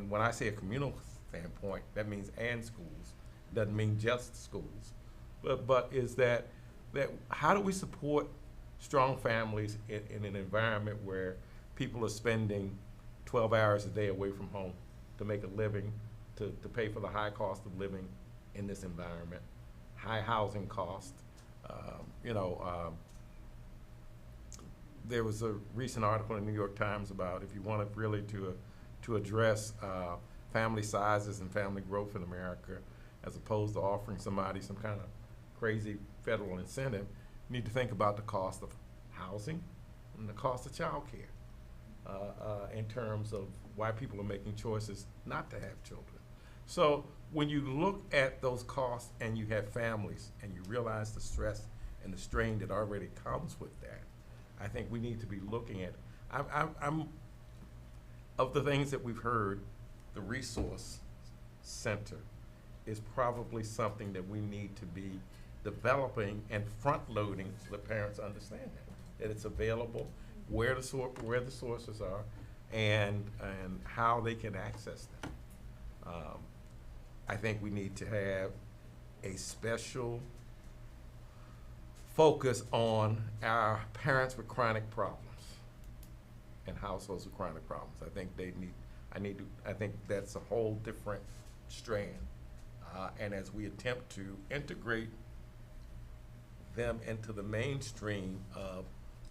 when I say a communal standpoint, that means and schools, doesn't mean just schools, but is that how do we support strong families in an environment where people are spending 12 hours a day away from home to make a living, to pay for the high cost of living in this environment, high housing cost. There was a recent article in the New York Times about if you wanted really to address family sizes and family growth in America, as opposed to offering somebody some kind of crazy federal incentive, you need to think about the cost of housing and the cost of childcare in terms of why people are making choices not to have children. So when you look at those costs and you have families and you realize the stress and the strain that already comes with that, I think we need to be looking at, I'm of the things that we've heard, the resource center is probably something that we need to be developing and front-loading so the parents understand that it's available, where the sources are, and how they can access them. I think we need to have a special focus on our parents with chronic problems and households with chronic problems. I think I think that's a whole different strand. And as we attempt to integrate them into the mainstream of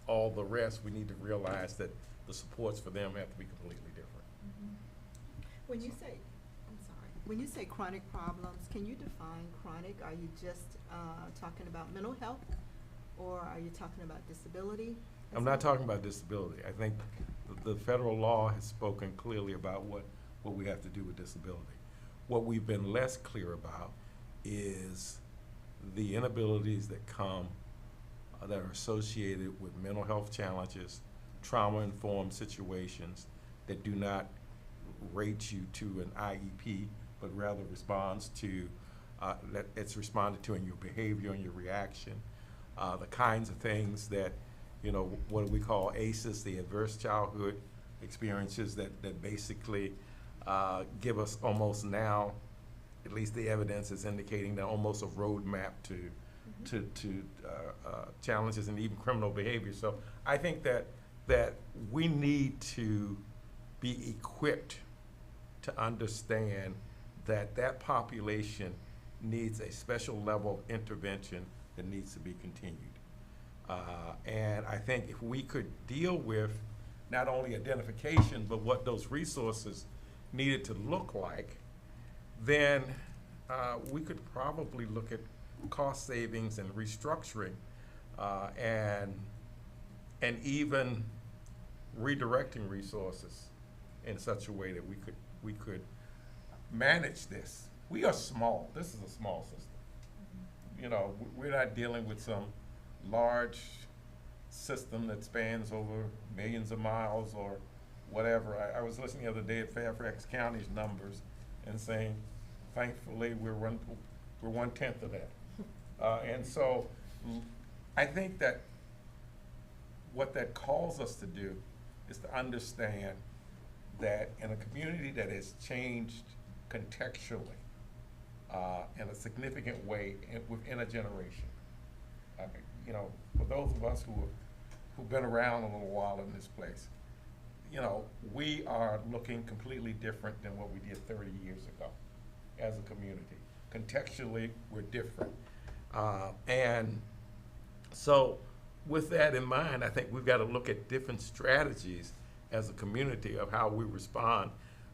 all the rest, we need to realize that the supports for them have to be completely different. When you say, I'm sorry, when you say chronic problems, can you define chronic? Are you just talking about mental health, or are you talking about disability? I'm not talking about disability. I think the federal law has spoken clearly about what we have to do with disability. What we've been less clear about is the inabilities that come that are associated with mental health challenges, trauma-informed situations that do not rate you to an IEP, but rather responds to, that it's responded to in your behavior and your reaction. The kinds of things that, you know, what we call ACEs, the adverse childhood experiences that basically give us almost now, at least the evidence is indicating that almost a roadmap to challenges and even criminal behavior. So I think that we need to be equipped to understand that population needs a special level of intervention that needs to be continued. And I think if we could deal with not only identification, but what those resources needed to look like, then we could probably look at cost savings and restructuring and even redirecting resources in such a way that we could manage this. We are small. This is a small system. You know, we're not dealing with some large system that spans over millions of miles or whatever. I was listening the other day at Fairfax County's numbers and saying, thankfully, we're 1/10 of that. And so I think that what that calls us to do is to understand that in a community that has changed contextually in a significant way within a generation, you know, for those of us who've been around a little while in this place, you know, we are looking completely different than what we did 30 years ago as a community. Contextually, we're different. And so with that in mind, I think we've got to look at different strategies as a community of how we respond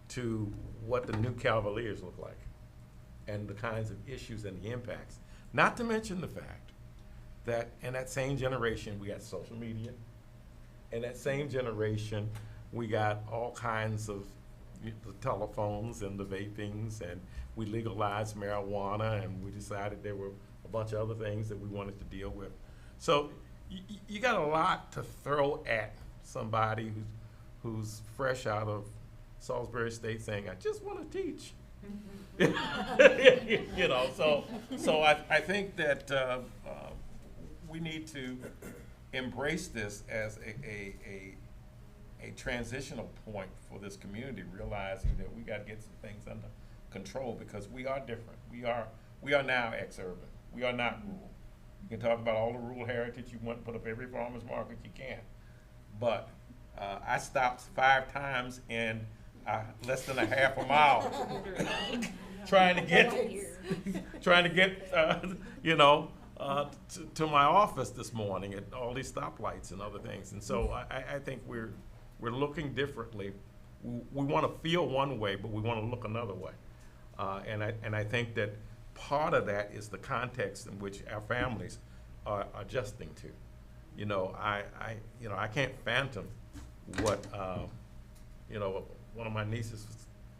to what the new Cavaliers look like and the kinds of issues and the impacts. Not to mention the fact that in that same generation, we got social media. In that same generation, we got all kinds of the telephones and the vapings, and we legalized marijuana, and we decided there were a bunch of other things that we wanted to deal with. So you got a lot to throw at somebody who's fresh out of Salisbury State saying, I just want to teach. You know, so I think that we need to embrace this as a transitional point for this community, realizing that we got to get some things under control because we are different. We are now ex-urban. We are not rural. You can talk about all the rural heritage you want to put up every farmer's market you can, but I stopped 5 times in less than a half a mile trying to get you know, to my office this morning at all these stoplights and other things. And so I think we're looking differently. We want to feel one way, but we want to look another way. And I think that part of that is the context in which our families are adjusting to. You know, I can't fathom what you know, one of my nieces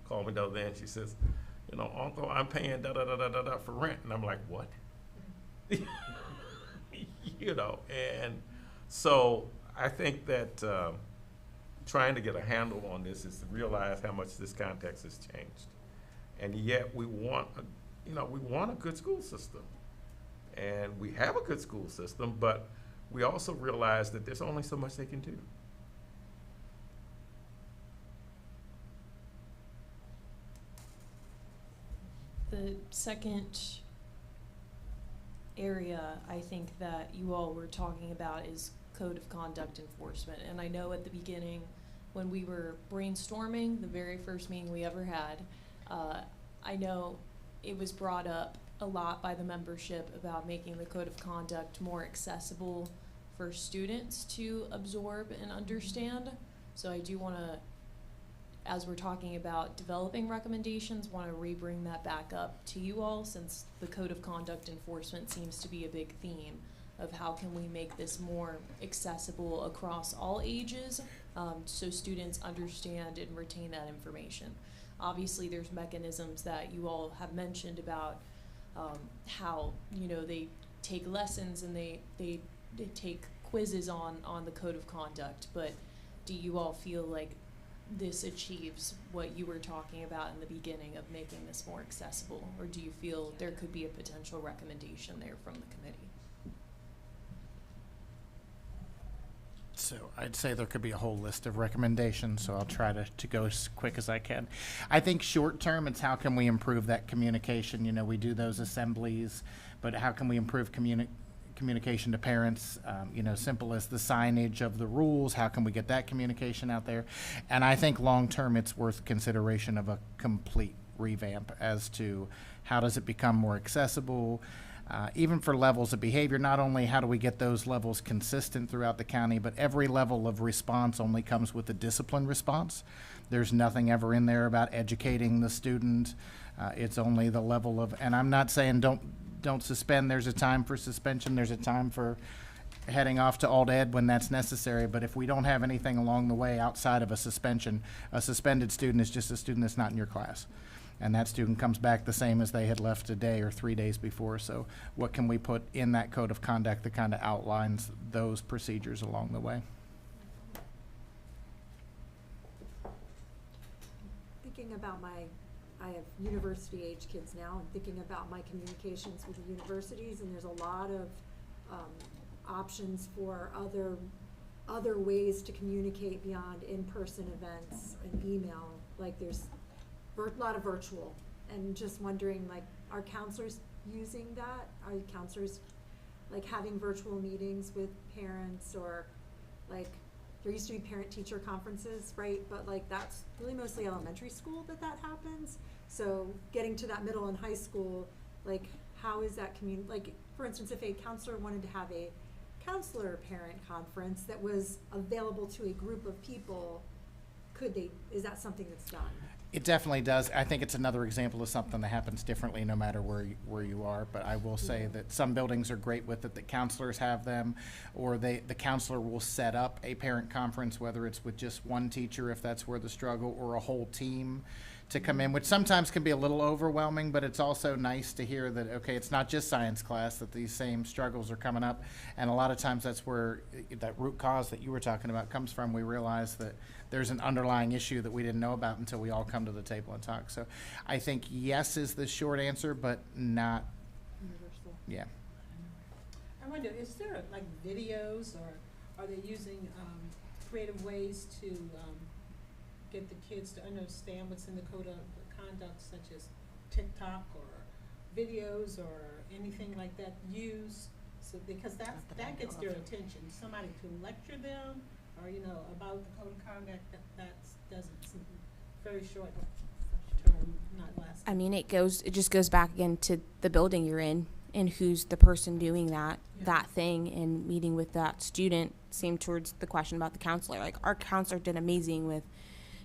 called me the other day and she says, you know, Uncle, I'm paying da-da-da-da-da for rent. And I'm like, what? You know, and so I think that trying to get a handle on this is to realize how much this context has changed. And yet we want a good school system. And we have a good school system, but we also realize that there's only so much they can do. The second area I think that you all were talking about is code of conduct enforcement. And I know at the beginning, when we were brainstorming, the very first meeting we ever had, I know it was brought up a lot by the membership about making the code of conduct more accessible for students to absorb and understand. So I do want to, as we're talking about developing recommendations, want to re-bring that back up to you all, since the code of conduct enforcement seems to be a big theme of how can we make this more accessible across all ages, so students understand and retain that information. Obviously, there's mechanisms that you all have mentioned about how, you know, they take lessons and they take quizzes on the code of conduct, but do you all feel like this achieves what you were talking about in the beginning of making this more accessible, or do you feel there could be a potential recommendation there from the committee? So I'd say there could be a whole list of recommendations, so I'll try to go as quick as I can. I think short term, it's how can we improve that communication? You know, we do those assemblies, but how can we improve communication to parents? You know, simple as the signage of the rules, how can we get that communication out there? And I think long term, it's worth consideration of a complete revamp as to how does it become more accessible, even for levels of behavior. Not only how do we get those levels consistent throughout the county, but every level of response only comes with a discipline response. There's nothing ever in there about educating the student. It's only the level of, and I'm not saying don't suspend. There's a time for suspension. There's a time for heading off to alt ed when that's necessary. But if we don't have anything along the way outside of a suspension, a suspended student is just a student that's not in your class. And that student comes back the same as they had left a day or 3 days before. So what can we put in that code of conduct that kind of outlines those procedures along the way? Thinking about I have university age kids now, and thinking about my communications with the universities, and there's a lot of options for other ways to communicate beyond in-person events and email. Like there's a lot of virtual, and just wondering, like, are counselors using that? Are counselors like having virtual meetings with parents, or like there used to be parent-teacher conferences, right? But like that's really mostly elementary school that happens. So getting to that middle and high school, like how is that like for instance, if a counselor wanted to have a counselor parent conference that was available to a group of people, is that something that's done? It definitely does. I think it's another example of something that happens differently no matter where you are. But I will say that some buildings are great with it, that counselors have them, or the counselor will set up a parent conference, whether it's with just one teacher, if that's where the struggle, or a whole team to come in, which sometimes can be a little overwhelming, but it's also nice to hear that, okay, it's not just science class, that these same struggles are coming up. And a lot of times that's where that root cause that you were talking about comes from. We realize that there's an underlying issue that we didn't know about until we all come to the table and talk. So I think yes is the short answer, but not Universal. Yeah. I wonder, is there like videos, or are they using creative ways to get the kids to understand what's in the code of conduct, such as TikTok or videos or anything like that used? So because that gets their attention. Somebody to lecture them, or about the code of conduct, that doesn't seem very short term, not last. I mean, it just goes back again to the building you're in and who's the person doing that thing and meeting with that student. Same towards the question about the counselor. Like our counselor did amazing with,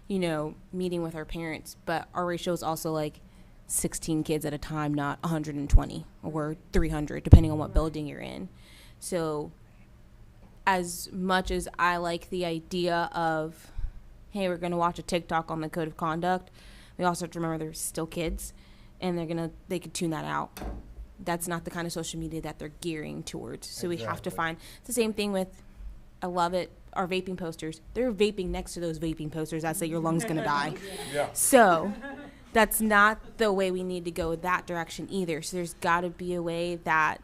meeting with our parents, but our ratio is also like 16 kids at a time, not 120 or 300, depending on what building you're in. So as much as I like the idea of, hey, we're going to watch a TikTok on the code of conduct, we also have to remember they're still kids, and they could tune that out. That's not the kind of social media that they're gearing towards. So we have to find, it's the same thing with, I love it, our vaping posters. They're vaping next to those vaping posters that say your lungs going to die. Yeah. So that's not the way we need to go that direction either. So there's got to be a way that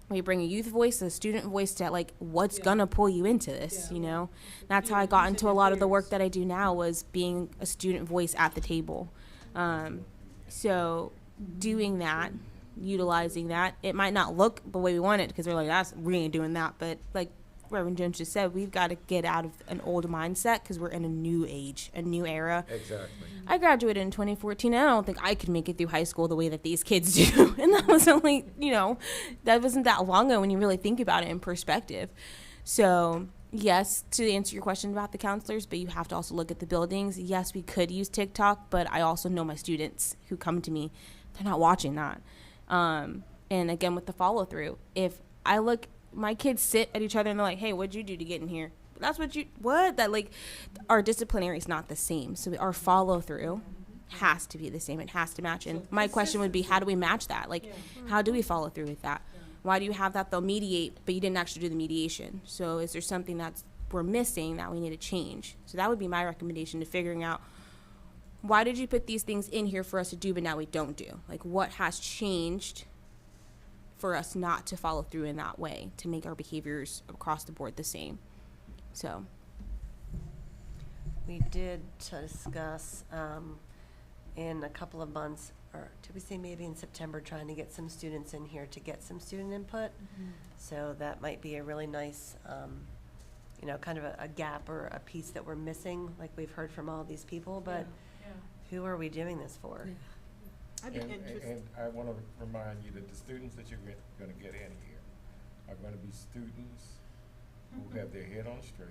we bring a youth voice, a student voice to like what's going to pull you into this, That's how I got into a lot of the work that I do now, was being a student voice at the table. So doing that utilizing that. It might not look the way we want it because we're like, we ain't doing that. But like Reverend Jones just said, we've got to get out of an old mindset because we're in a new age, a new era. Exactly. I graduated in 2014, and I don't think I could make it through high school the way that these kids do. And that was only, that wasn't that long ago when you really think about it in perspective. So, yes, to answer your question about the counselors, but you have to also look at the buildings. Yes, we could use TikTok, but I also know my students who come to me, they're not watching that. And again, with the follow through, if I look, my kids sit at each other and they're like, hey, what'd you do to get in here? That's that like, our disciplinary is not the same. So our follow through has to be the same. It has to match. And my question would be, how do we match that? Like, how do we follow through with that? Why do you have that they'll mediate, but you didn't actually do the mediation? So is there something we're missing that we need to change? So that would be my recommendation to figuring out, why did you put these things in here for us to do, but now we don't do? Like, what has changed for us not to follow through in that way, to make our behaviors across the board the same? So We did discuss in a couple of months, or did we say maybe in September, trying to get some students in here to get some student input. So that might be a really nice, kind of a gap or a piece that we're missing, like we've heard from all these people, but who are we doing this for? I'd be And interested. I want to remind you that the students that you're going to get in here are going to be students who have their head on straight,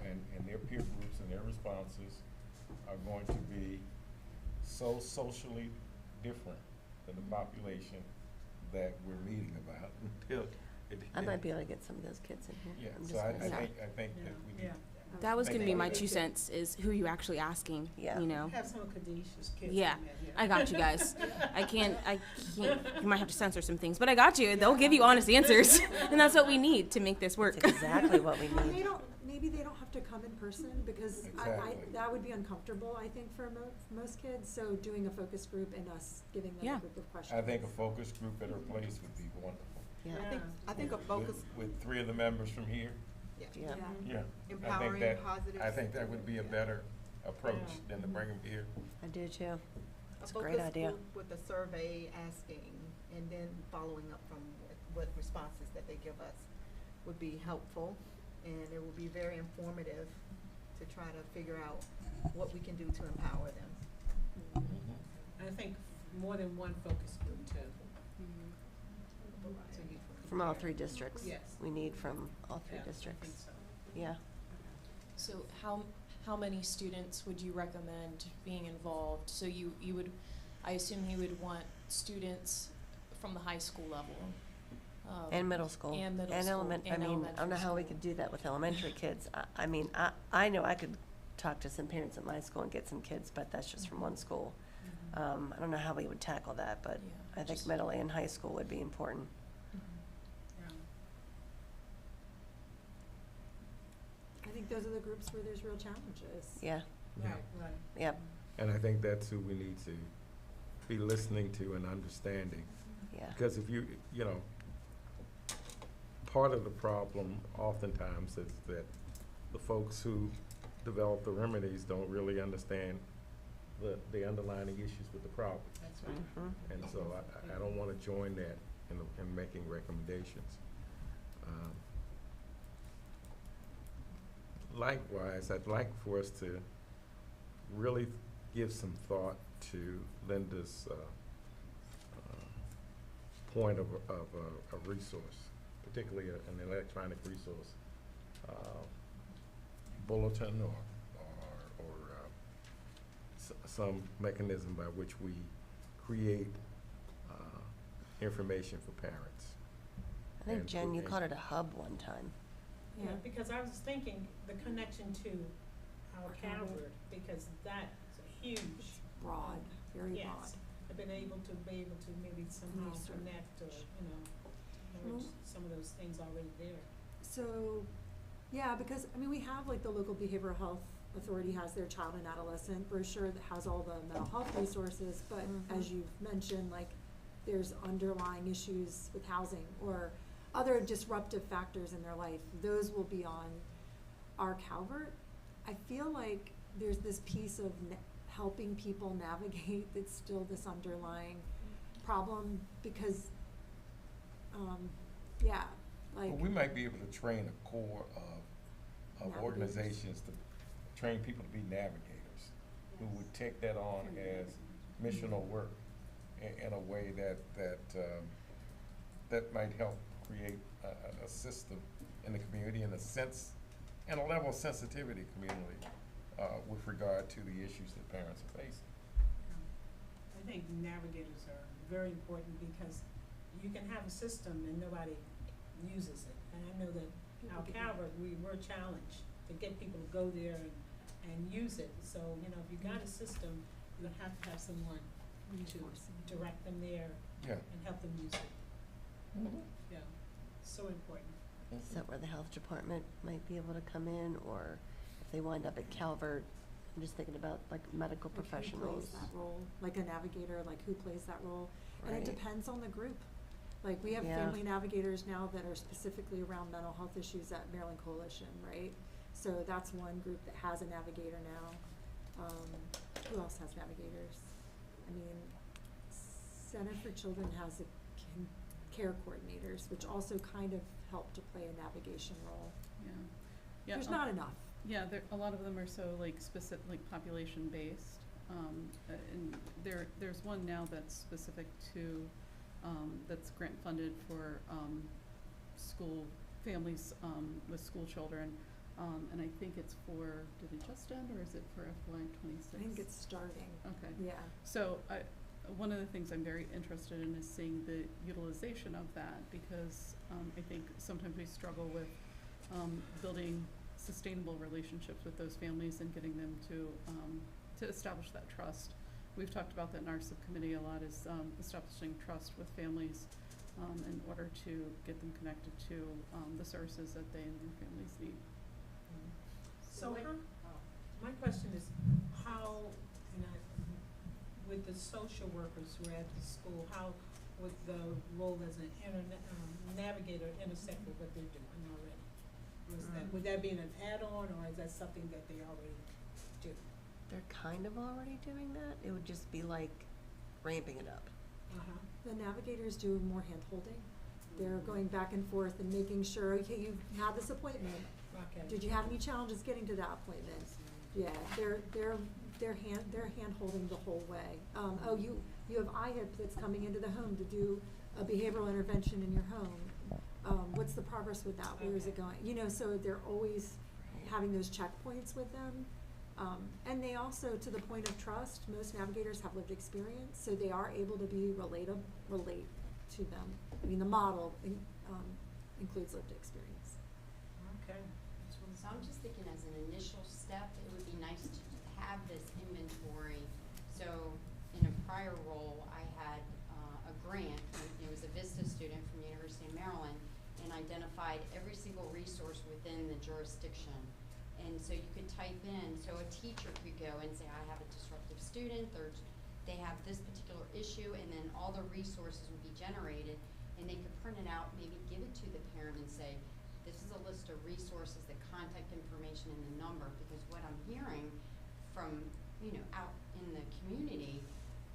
and their peer groups and their responses are going to be so socially different than the population that we're meeting about until I might be able to get some of those kids in here. Yeah, I'm so just I gonna say. think that we need. that was going to be my Thank you. 2 cents, is who you actually asking, Yeah. Have some of Khadijah's kids. Yeah, in there, I got you guys. I can't, you might have to censor some things, but I got you. They'll give you honest answers. And that's what we need to make this work. That's exactly what we They need. maybe they don't have to come in person, because Exactly. that would be uncomfortable, I think, for most kids. So doing a focus group and us giving them Yeah. a group of questions. I think a focus group at her place would be wonderful. Yeah. I think a focus, With 3 of the members from here. Yeah. Yeah. empowering, positive. I think that would be a better approach than to bring them here. I do too. A It's a great focus idea. group with a survey asking, and then following up from what responses that they give us would be helpful, and it will be very informative to try to figure out what we can do to empower them. And I think more than one focus group too. From all 3 districts. Yes. We need from all 3 Yeah, I districts. think so. Yeah. So how many students would you recommend being involved? So you would, I assume you would want students from the high school level. And middle school. And middle And school, element, I and mean, I don't know elementary how we school. could do that with elementary kids. I mean, I know I could talk to some parents at my school and get some kids, but that's just from one school. I don't know how we would tackle that, but Yeah, I think just- middle and high school would be important. I think those are the groups where there's real challenges. Yeah, Right, right. yep, And I think that's who we need to be listening to and understanding. yeah. Because if part of the problem oftentimes is that the folks who develop the remedies don't really understand the underlying issues with the problem. That's right. Mhm. And so I don't want to join that in making recommendations. Likewise, I'd like for us to really give some thought to Linda's point of a resource, particularly an electronic resource, bulletin or some mechanism by which we create information for parents. I think, And Jen, you and- called it a hub one time. Yeah, because I was thinking the connection to our Calvert, because that's a huge. Broad, very Yes, broad. I've been able to maybe somehow Research. connect or, merge some of those things already there. So, yeah, because, I mean, we have, like, the local behavioral health authority has their child and adolescent brochure that has all the mental health resources, but as you've mentioned, like, there's underlying issues with housing or other disruptive factors in their life. Those will be on our Calvert. I feel like there's this piece of helping people navigate that's still this underlying problem because, yeah, like. Well, we might be able to train a core of Navigators. organizations to train people to be navigators, who would take that on as missional work in a way that might help create a system in the community and a sense, and a level of sensitivity community with regard to the issues that parents are facing. I think navigators are very important because you can have a system and nobody uses it. And I know that our Calvert, we were challenged to get people to go there and use it. So, you know, if you got a system, you have to have someone to direct them there Yeah. and help them use it. Mhm. Yeah, so important. Is that where the health department might be able to come in, or if they wind up at Calvert? I'm just thinking about like medical Like, professionals. who plays that role, like a navigator, like who plays that role? And it Right. depends on the group. Like, we have Yeah. family navigators now that are specifically around mental health issues at Maryland Coalition, right? So that's one group that has a navigator now. Who else has navigators? I mean, Center for Children has a care coordinators, which also kind of help to play a navigation role. Yeah. Yeah. There's not enough. Yeah, a lot of them are so like specific, like population based. And there's one now that's specific to, that's grant funded for, school families, with school children. And I think it's for, did it just end or is it for FY26? I think it's starting. Okay. Yeah. So one of the things I'm very interested in is seeing the utilization of that because I think sometimes we struggle with building sustainable relationships with those families and getting them to establish that trust. We've talked about that in our subcommittee a lot, is establishing trust with families in order to get them connected to the services that they and their families need. So my question is, how, you know, with the social workers who are at the school, how would the role as an navigator intersect with what they're doing already? Would that be an add-on, or is that something that they already do? They're kind of already doing that. It would just be like ramping it up. The navigators do more hand-holding. They're going back and forth and making sure, okay, you've had this appointment. Okay. Did you have any challenges getting to that appointment? Yeah, they're hand-holding the whole way. Oh, you have IHIP that's coming into the home to do a behavioral intervention in your home. What's the progress with that? Where is it going? You know, so they're always having those checkpoints with them. And they also, to the point of trust, most navigators have lived experience, so they are able to be relate to them. I mean, the model includes lived experience. Okay. So I'm just thinking as an initial step, it would be nice to have this inventory. So in a prior role, I had a grant, it was a VISTA student from the University of Maryland, and identified every single resource within the jurisdiction. And so you could type in, so a teacher could go and say, I have a disruptive student, they have this particular issue, and then all the resources would be generated, and they could print it out, maybe give it to the parent and say, this is a list of resources, the contact information and the number, because what I'm hearing from, you know, out in the community,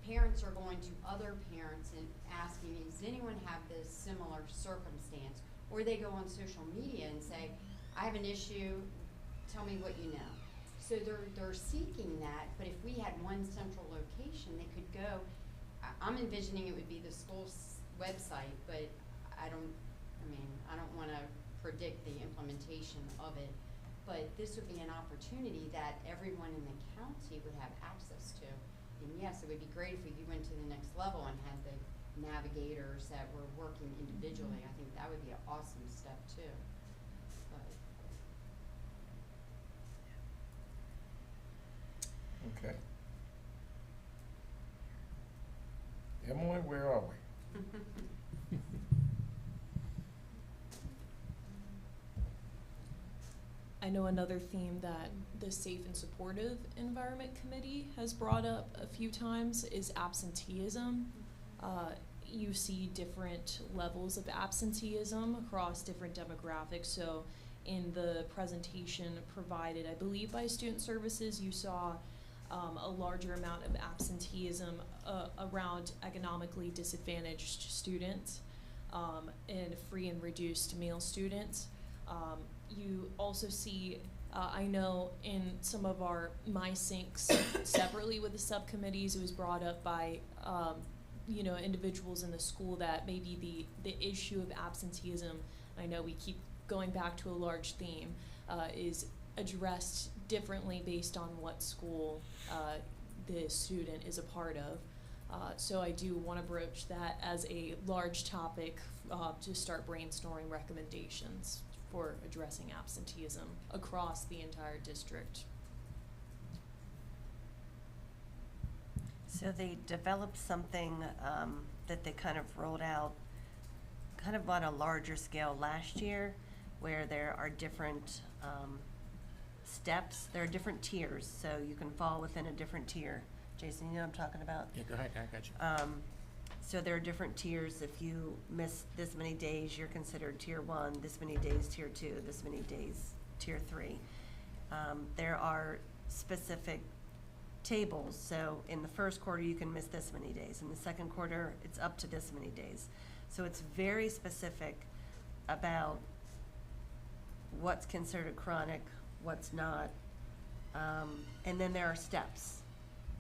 parents are going to other parents and asking, does anyone have this similar circumstance? Or they go on social media and say, I have an issue, tell me what you know. So they're seeking that, but if we had one central location, they could go. I'm envisioning it would be the school's website, but I don't want to predict the implementation of it. But this would be an opportunity that everyone in the county would have access to. And yes, it would be great if we went to the next level and had the navigators that were working individually. I think that would be an awesome step too. Okay. Emily, where are we? I know another theme that the Safe and Supportive Environment Committee has brought up a few times is absenteeism. You see different levels of absenteeism across different demographics. So in the presentation provided, I believe by Student Services, you saw a larger amount of absenteeism around economically disadvantaged students and free and reduced meal students. You also see, I know in some of our MySyncs separately with the subcommittees, it was brought up by individuals in the school that maybe the issue of absenteeism, I know we keep going back to a large theme, is addressed differently based on what school the student is a part of. So I do want to broach that as a large topic to start brainstorming recommendations for addressing absenteeism across the entire district. So they developed something that they kind of rolled out kind of on a larger scale last year, where there are different steps, there are different tiers, so you can fall within a different tier. Jason, you know what I'm talking about? Yeah, go ahead, I got you. So there are different tiers. If you miss this many days, you're considered tier 1, this many days tier 2, this many days tier 3. There are specific tables, so in the first quarter you can miss this many days, in the second quarter it's up to this many days. So it's very specific about what's considered chronic, what's not, and then there are steps.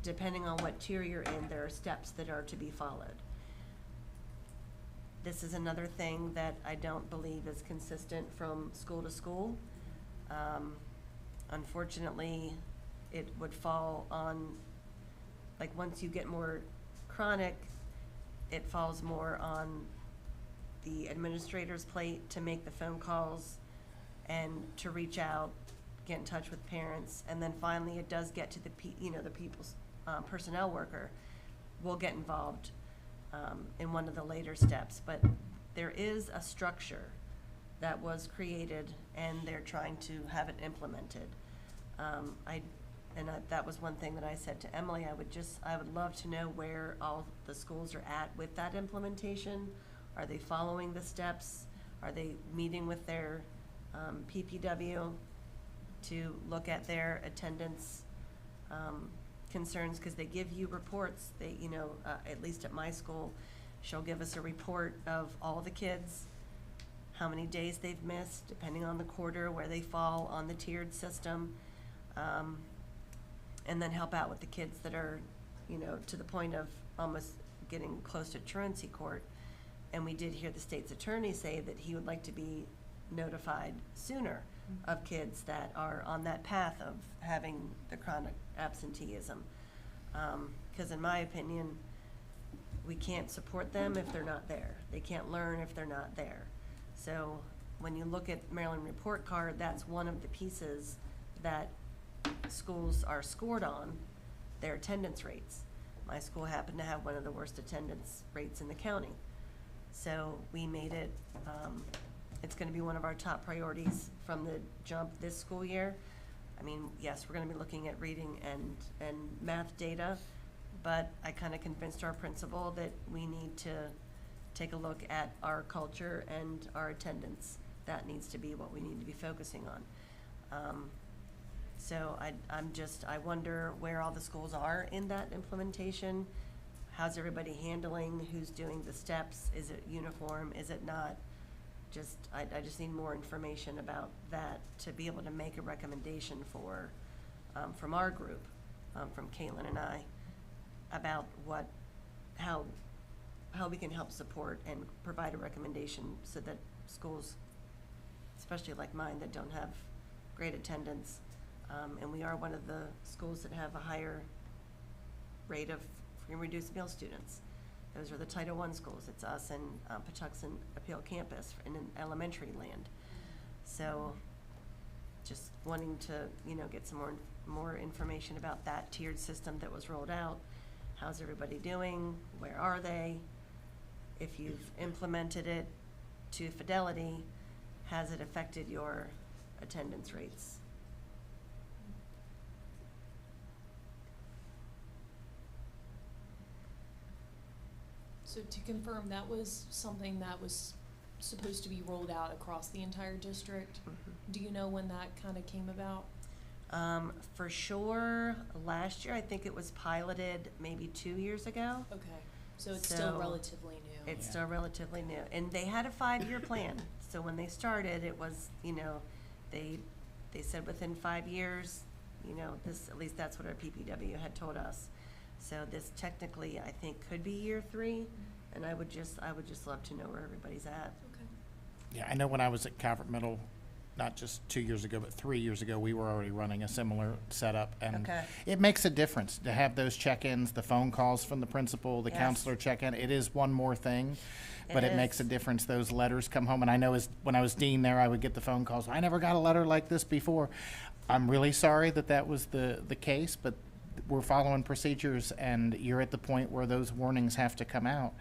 Depending on what tier you're in, there are steps that are to be followed. This is another thing that I don't believe is consistent from school to school. Unfortunately, it would fall on, like, once you get more chronic, it falls more on the administrator's plate to make the phone calls and to reach out, get in touch with parents, and then finally it does get to the people's personnel worker will get involved in one of the later steps. But there is a structure that was created and they're trying to have it implemented. That was one thing that I said to Emily, I would love to know where all the schools are at with that implementation. Are they following the steps? Are they meeting with their PPW to look at their attendance concerns? Because they give you reports. They, at least at my school, she'll give us a report of all the kids, how many days they've missed, depending on the quarter, where they fall on the tiered system, and then help out with the kids that are, to the point of almost getting close to truancy court. And we did hear the state's attorney say that he would like to be notified sooner of kids that are on that path of having the chronic absenteeism. Because in my opinion, we can't support them if they're not there. They can't learn if they're not there. So when you look at Maryland Report Card, that's one of the pieces that schools are scored on, their attendance rates. My school happened to have one of the worst attendance rates in the county. So we made it, it's gonna be one of our top priorities from the jump this school year. I mean, yes, we're gonna be looking at reading and math data, but I kinda convinced our principal that we need to take a look at our culture and our attendance. That needs to be what we need to be focusing on. So I wonder where all the schools are in that implementation. How's everybody handling? Who's doing the steps? Is it uniform? Is it not? I just need more information about that to be able to make a recommendation for, from our group, from Caitlin and I, about how we can help support and provide a recommendation so that schools, especially like mine, that don't have great attendance, and we are one of the schools that have a higher rate of free and reduced meal students. Those are the Title I schools. It's us and Patuxent Appeal Campus in an elementary land. So just wanting to, get some more information about that tiered system that was rolled out. How's everybody doing? Where are they? If you've implemented it to fidelity, has it affected your attendance rates? So to confirm, that was something that was supposed to be rolled out across the entire district. Mm-hmm. Do you know when that kind of came about? For sure, last year, I think it was piloted maybe 2 years ago. Okay, so it's still So, relatively new. It's Yeah. still relatively new. And they had a 5-year plan. So when they started, it was, they said within 5 years, this, at least that's what our PPW had told us. So this technically, I think, could be year 3, and I would just love to know where everybody's at. Okay. Yeah, I know when I was at Calvert Middle, not just 2 years ago, but 3 years ago, we were already running a similar setup. And Okay. it makes a difference to have those check-ins, the phone calls from the principal, the Yes. counselor check-in. It is one more thing, but it makes a is. difference. Those letters come home, and I know when I was dean there, I would get the phone calls. I never got a letter like this before. I'm really sorry that was the case, but we're following procedures, and you're at the point where those warnings have to come out.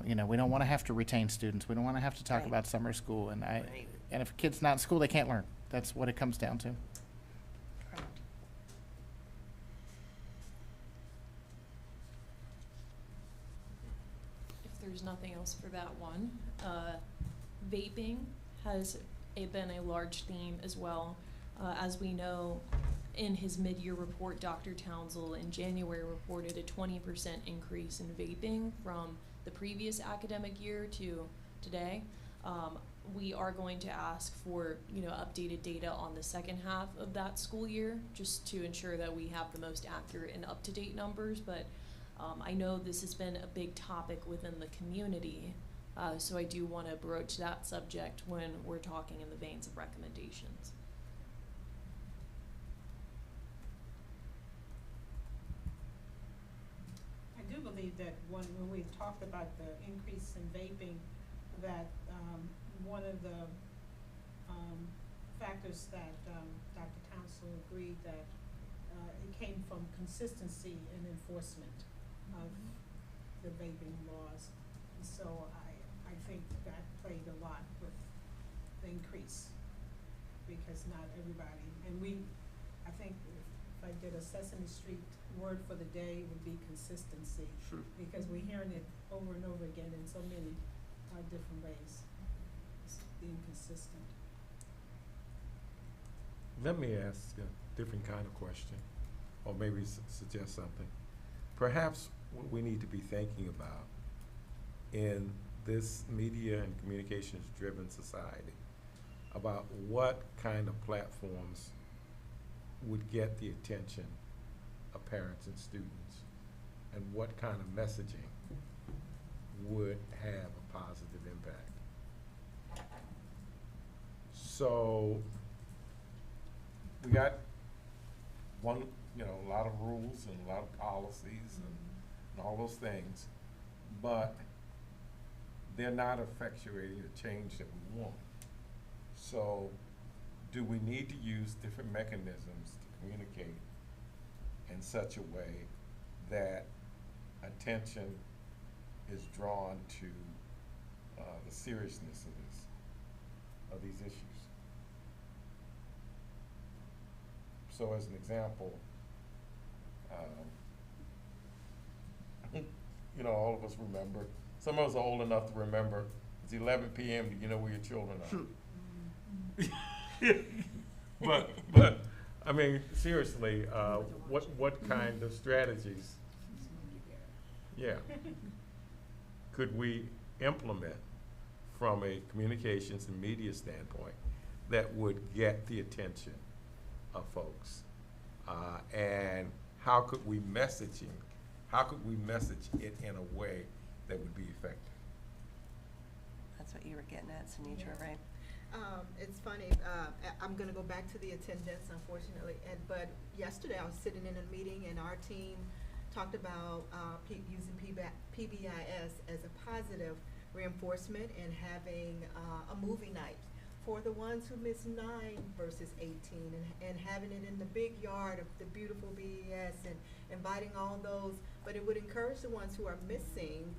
We don't want to have to retain students. We don't want to have to talk Right. about summer school. And Right. and if a kid's not in school, they can't learn. That's what it comes down to. Correct. If there's nothing else for that one, vaping has been a large theme as well. As we know, in his mid-year report, Dr. Townsell in January reported a 20% increase in vaping from the previous academic year to today. We are going to ask for, updated data on the second half of that school year, just to ensure that we have the most accurate and up-to-date numbers. But I know this has been a big topic within the community, so I do want to broach that subject when we're talking in the veins of recommendations. I do believe that when we talked about the increase in vaping, that one of the factors that Dr. Townsell agreed that it came from consistency in enforcement of the vaping laws. And so I think that played a lot with the increase, because not everybody, and I think if I did a Sesame Street word for the day, it would be consistency, because we're hearing it over and over again in so many different ways. It's being consistent. Let me ask a different kind of question, or maybe suggest something. Perhaps what we need to be thinking about in this media and communications-driven society, about what kind of platforms would get the attention of parents and students, and what kind of messaging would have a positive impact. So we got a lot of rules and a lot of policies and all those things, but they're not effectuating the change that we want. So do we need to use different mechanisms to communicate in such a way that attention is drawn to the seriousness of these issues? So as an example, I think, all of us remember, some of us are old enough to remember, it's 11 p.m., do you know where your children are? But, I mean, seriously, what kind of strategies, could we implement from a communications and media standpoint that would get the attention of folks? And how could we message it in a way that would be effective? That's what you were getting at, Sinitra, right? It's funny, I'm gonna go back to the attendance, unfortunately, but yesterday I was sitting in a meeting and our team talked about using PBIS as a positive reinforcement and having a movie night for the ones who missed 9 versus 18, and having it in the big yard of the beautiful BES and inviting all those, but it would encourage the ones who are missing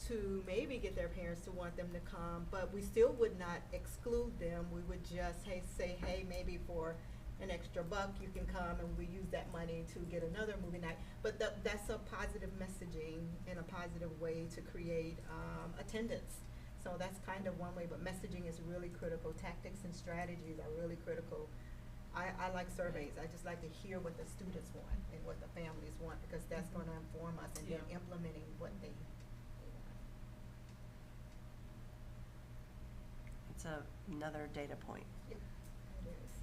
to maybe get their parents to want them to come, but we still would not exclude them. We would just say, hey, maybe for an extra $1 you can come, and we use that money to get another movie night. But that's a positive messaging and a positive way to create attendance. So that's kind of one way, but messaging is really critical. Tactics and strategies are really critical I like surveys. I just like to hear what the students want and what the families want, because that's gonna inform us and then Yeah. implementing what they want. It's another data point. Yeah, it is.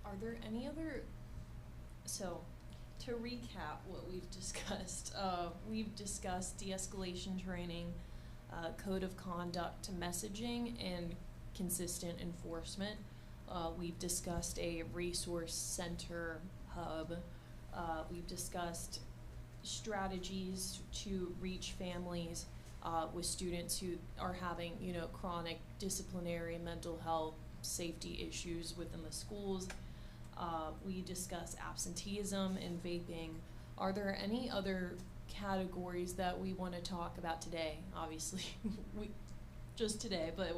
Are there any other, so, to recap what we've discussed de-escalation training, code of conduct messaging, and consistent enforcement. We've discussed a resource center hub. We've discussed strategies to reach families with students who are having, chronic disciplinary, mental health, safety issues within the schools. We discuss absenteeism and vaping. Are there any other categories that we want to talk about today? Obviously, just today, but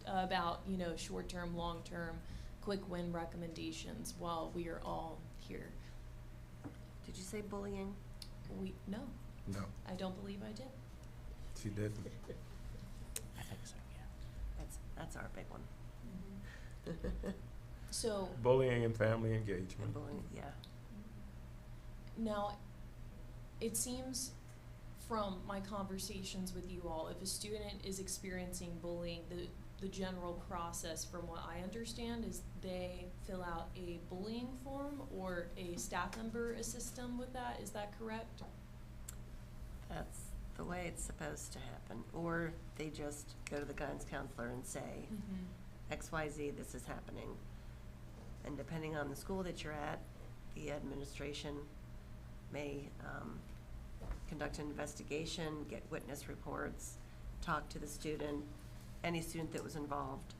about, short-term, long-term, quick win recommendations while we are all here. Did you say bullying? No, No, I don't believe I did. she didn't. I think so, yeah. That's our big one. So Bullying and family engagement. And bullying, yeah. now, it seems from my conversations with you all, if a student is experiencing bullying, the general process, from what I understand, is they fill out a bullying form or a staff member assists them with that. Is that correct? That's the way it's supposed to happen. Or they just go to the guidance counselor and say, XYZ, this is happening. And depending on the school that you're at, the administration may conduct an investigation, get witness reports, talk to the student, any student that was involved,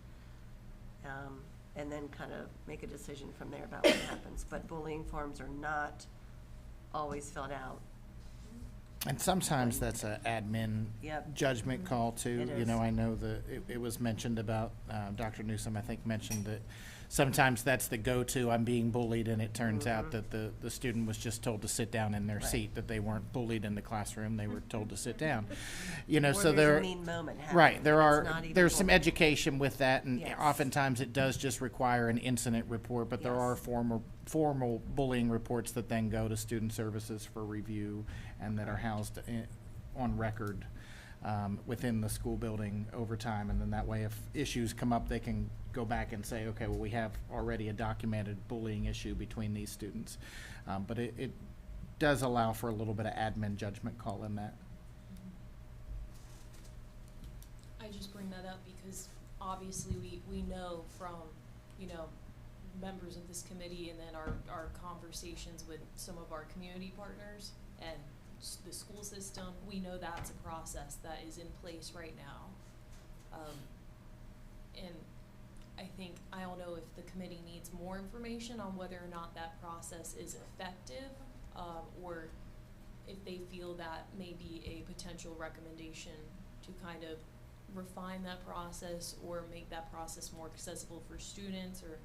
and then kind of make a decision from there about what happens. But bullying forms are not always filled out. And sometimes that's a admin Yep. judgment call too. It is. I know it was mentioned about, Dr. Newsom, I think, mentioned that sometimes that's the go-to, I'm being bullied, and it turns out that the student was just told to sit down in their Right. seat, that they weren't bullied in the classroom, they were told to sit down. Or So there's there. a mean moment happening. Right, It's not even there's some bullying. education with that, and Yes. oftentimes it does just require an incident report, but there are Yes. formal bullying reports that then go to student services for review and that are housed on record within the school building over time, and then that way if issues come up, they can go back and say, okay, well, we have already a documented bullying issue between these students. But it does allow for a little bit of admin judgment call in that. I just bring that up because obviously we know from, members of this committee and then our conversations with some of our community partners and the school system, we know that's a process that is in place right now. And I don't know if the committee needs more information on whether or not that process is effective, or if they feel that may be a potential recommendation to kind of refine that process or make that process more accessible for students. Or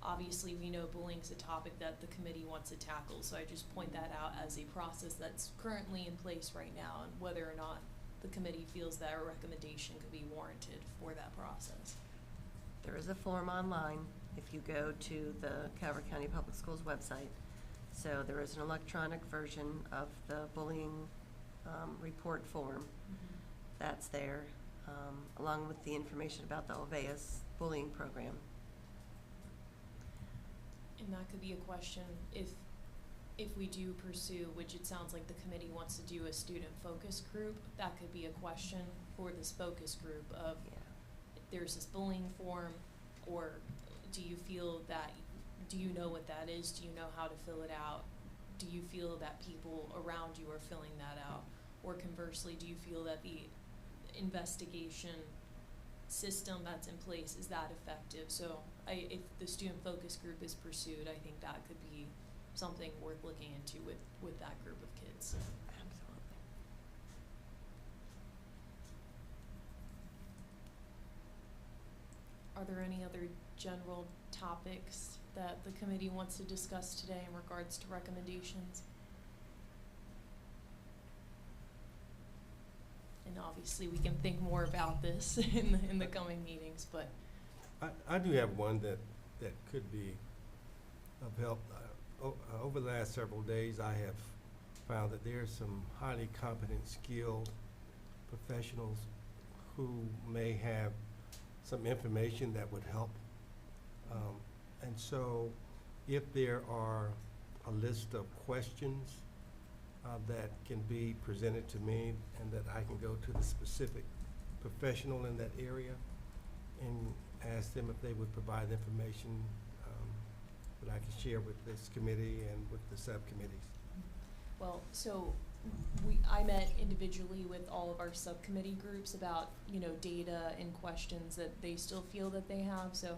obviously we know bullying is a topic that the committee wants to tackle, so I just point that out as a process that's currently in place right now, and whether or not the committee feels that a recommendation could be warranted for that process. There is a form online if you go to the Calvert County Public Schools website. So there is an electronic version of the bullying report form. That's there, along with the information about the Oveas bullying program. And that could be a question if we do pursue, which it sounds like the committee wants to do a student focus group, that could be a question for this focus group of, Yeah. there's this bullying form, or do you know what that is? Do you know how to fill it out? Do you feel that people around you are filling that out? Or conversely, do you feel that the investigation system that's in place is that effective? So if the student focus group is pursued, I think that could be something worth looking into with that group of kids. Absolutely. Are there any other general topics that the committee wants to discuss today in regards to recommendations? and obviously we can think more about this in the coming meetings, but. I do have one that could be of help. Over the last several days, I have found that there's some highly competent, skilled professionals who may have some information that would help. And so if there are a list of questions that can be presented to me and that I can go to the specific professional in that area and ask them if they would provide information that I can share with this committee and with the subcommittees. Well, so I met individually with all of our subcommittee groups about, data and questions that they still feel that they have. So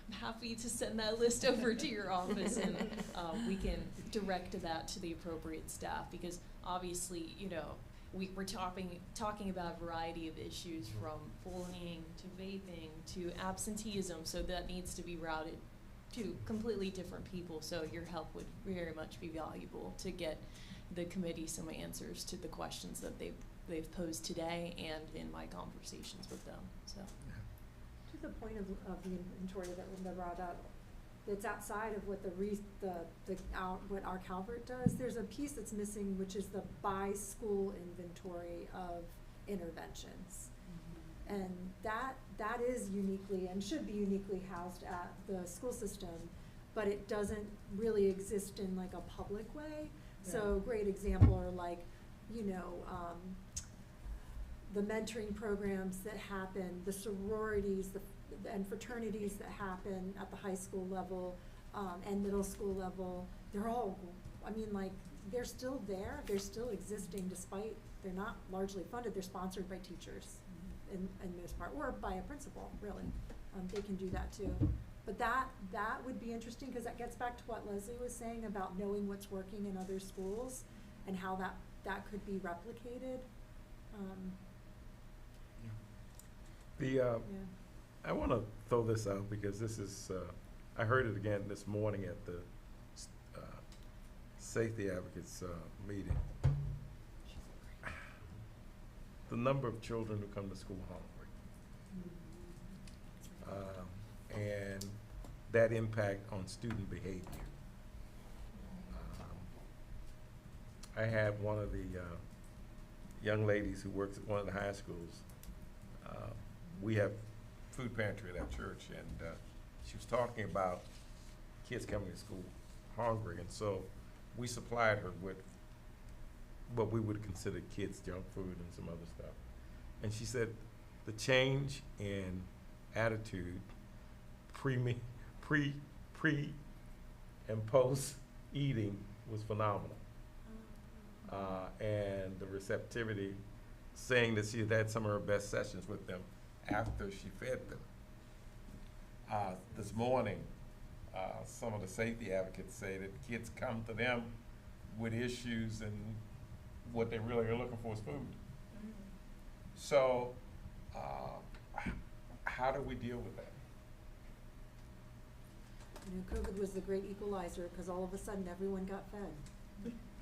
I'm happy to send that list over to your office and we can direct that to the appropriate staff, because obviously, we're talking about a variety of issues from bullying to vaping to absenteeism, so that needs to be routed to completely different people. So your help would very much be valuable to get the committee some answers to the questions that they've posed today and in my conversations with them. So. To the point of the inventory that Linda brought up, that's outside of what what our Calvert does. There's a piece that's missing, which is the by-school inventory of interventions. Mm-hmm. And that is uniquely and should be uniquely housed at the school system, but it doesn't really exist in like a public way. Yeah. So great example are like, the mentoring programs that happen, the sororities, and fraternities that happen at the high school level and middle school level. They're all, they're still there. They're still existing despite they're not largely funded. They're sponsored by teachers in most part, or by a principal, really. They can do that too. But that would be interesting, because that gets back to what Leslie was saying about knowing what's working in other schools and how that could be replicated. I want to throw this out because this is, I heard it again this morning at the Safety Advocates meeting. The number of children who come to school hungry, and that impact on student behavior. I had one of the young ladies who works at one of the high schools. We have food pantry at our church, and she was talking about kids coming to school hungry, and so we supplied her with what we would consider kids' junk food and some other stuff. And she said the change in attitude pre and post eating was phenomenal. And the receptivity, saying that she had had some of her best sessions with them after she fed them. This morning, some of the safety advocates say that kids come to them with issues, and what they really are looking for is food. So, how do we deal with that? COVID was the great equalizer, because all of a sudden everyone got fed.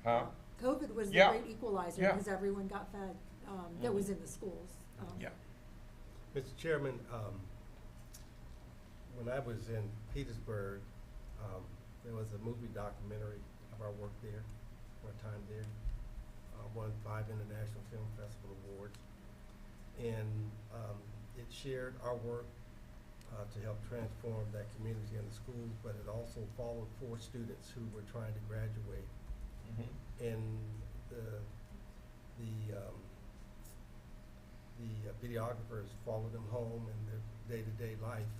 Huh? COVID was the great equalizer, because everyone got fed that was in the schools. Mr. Chairman, when I was in Petersburg, there was a movie documentary of our work there, our time there, won 5 International Film Festival awards, and it shared our work to help transform that community and the schools, but it also followed 4 students who were trying to graduate. And the videographers followed them home in their day-to-day life.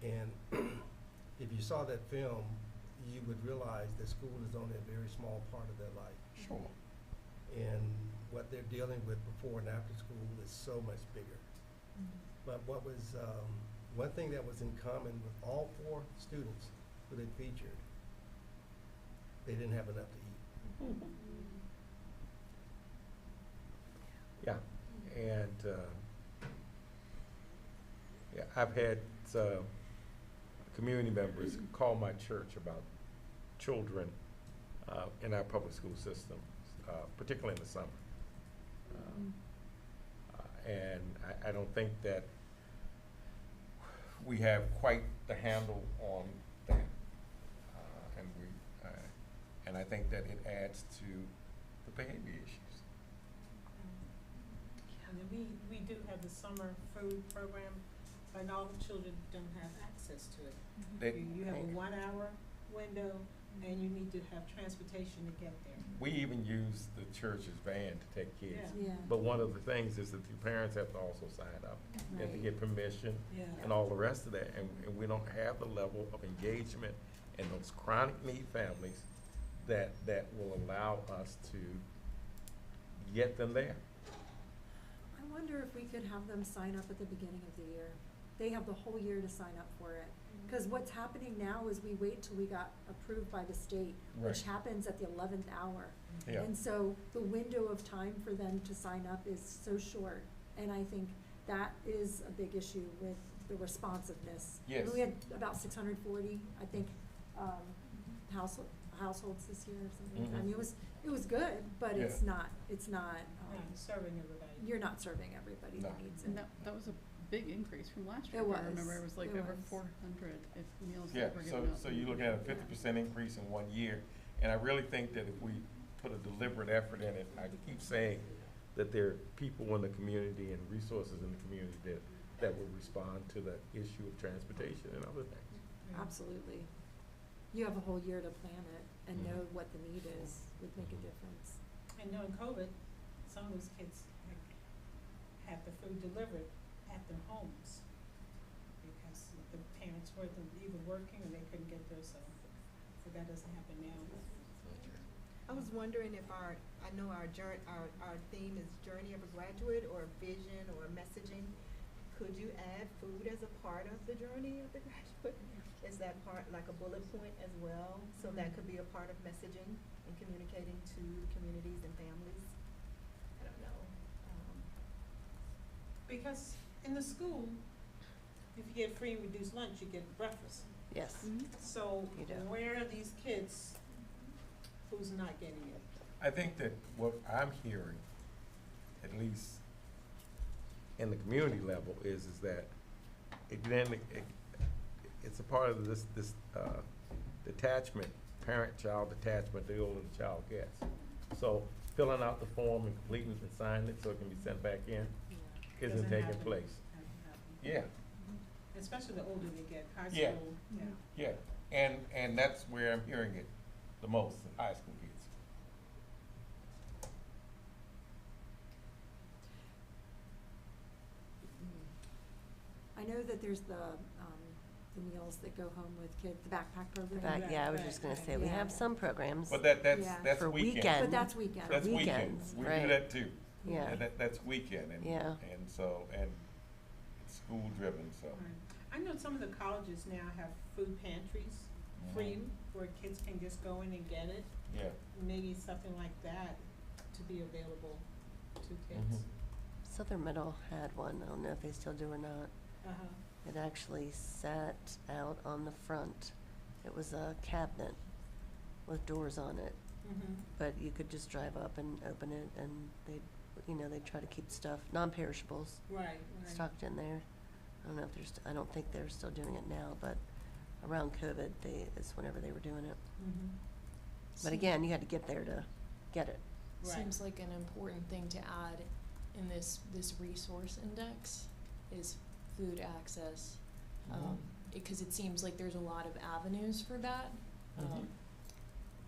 And if you saw that film, you would realize that school is only a very small part of their life. Sure. And what they're dealing with before and after school is so much bigger. But what was, one thing that was in common with all 4 students who they featured, they didn't have enough to eat. Yeah, and I've had community members call my church about children in our public school system, particularly in the summer. And I don't think that we have quite the handle on that. And I think that it adds to the behavior issues. And then we do have the summer food program, but all the children don't have access to it. They- You have a 1 hour window, and you need to have transportation to get there. We even use the church's van to take kids. Yeah. Yeah. But one of the things is that the parents have to also sign up and to Right. get permission Yeah. and all the rest of that. And we don't have the level of engagement in those chronic need families that will allow us to get them there. I wonder if we could have them sign up at the beginning of the year. They have the whole year to sign up for it. Because what's happening now is we wait till we got approved by the state, which Right. happens at the 11th hour. Yeah. And so the window of time for them to sign up is so short. And I think that is a big issue with the responsiveness. Yes. We had about 640, I think, households this year or something. I Mhm. mean, it was good, but Yeah. it's not, Not serving everybody. you're not serving everybody No. that needs it. And that was a big increase from last year. It if I remember, was. it was like It over was. 400 if meals Yeah, that were so, given out. so you're looking at a 50% increase in 1 year. And I really think that if we put a deliberate effort in it, I keep saying that there are people in the community and resources in the community that will respond to the issue of transportation and other things. Absolutely. You have a whole year to plan it and Mhm. know what the need is, would make a difference. And during COVID, some of those kids had the food delivered at their homes because the parents were either working or they couldn't get there, so that doesn't happen now. I was wondering if I know our theme is Journey of a Graduate or Vision or Messaging. Could you add food as a part of the journey of the graduate? Is that part like a bullet point as well? So that could be a part of messaging and communicating to communities and families? I don't know. Because in the school, if you get free and reduced lunch, you get breakfast. Yes. So You do. where are these kids who's not getting it? I think that what I'm hearing, at least in the community level, is that it's a part of this detachment, parent-child detachment the older the child gets. So filling out the form and completing and signing it so it can be sent back in isn't Doesn't taking happen. place. Hasn't happened. Yeah, Especially the older they get, high Yeah. school, yeah. yeah, and that's where I'm hearing it the most, in high school kids. I know that there's the meals that go home with kids, the backpack program. Yeah, I was just gonna say, we Yeah. have some programs But that's Yeah. for weekend. weekend. But that's weekend. That's weekend. Weekends, We do right. that too. Yeah. And that's weekend, and, Yeah. and so, and it's school driven, so. Right. I know some of the colleges now have food pantries, free, where kids can just go in and get it. Yeah. Maybe something like that to be available to kids. Mhm. Southern Middle had one, I don't know if they still do or not. Uh-huh. It actually sat out on the front. It was a cabinet with doors on it, Mm-hmm. but you could just drive up and open it, and they'd try to keep stuff, non-perishables, Right, stocked in there. I don't know if I don't think they're still doing it now, but around COVID, it's whenever they were doing it. Mm-hmm. But again, you had to get there to get it. Right. Seems like an important thing to add in this resource index is food access. Because it seems like there's a lot of avenues for that. Mhm.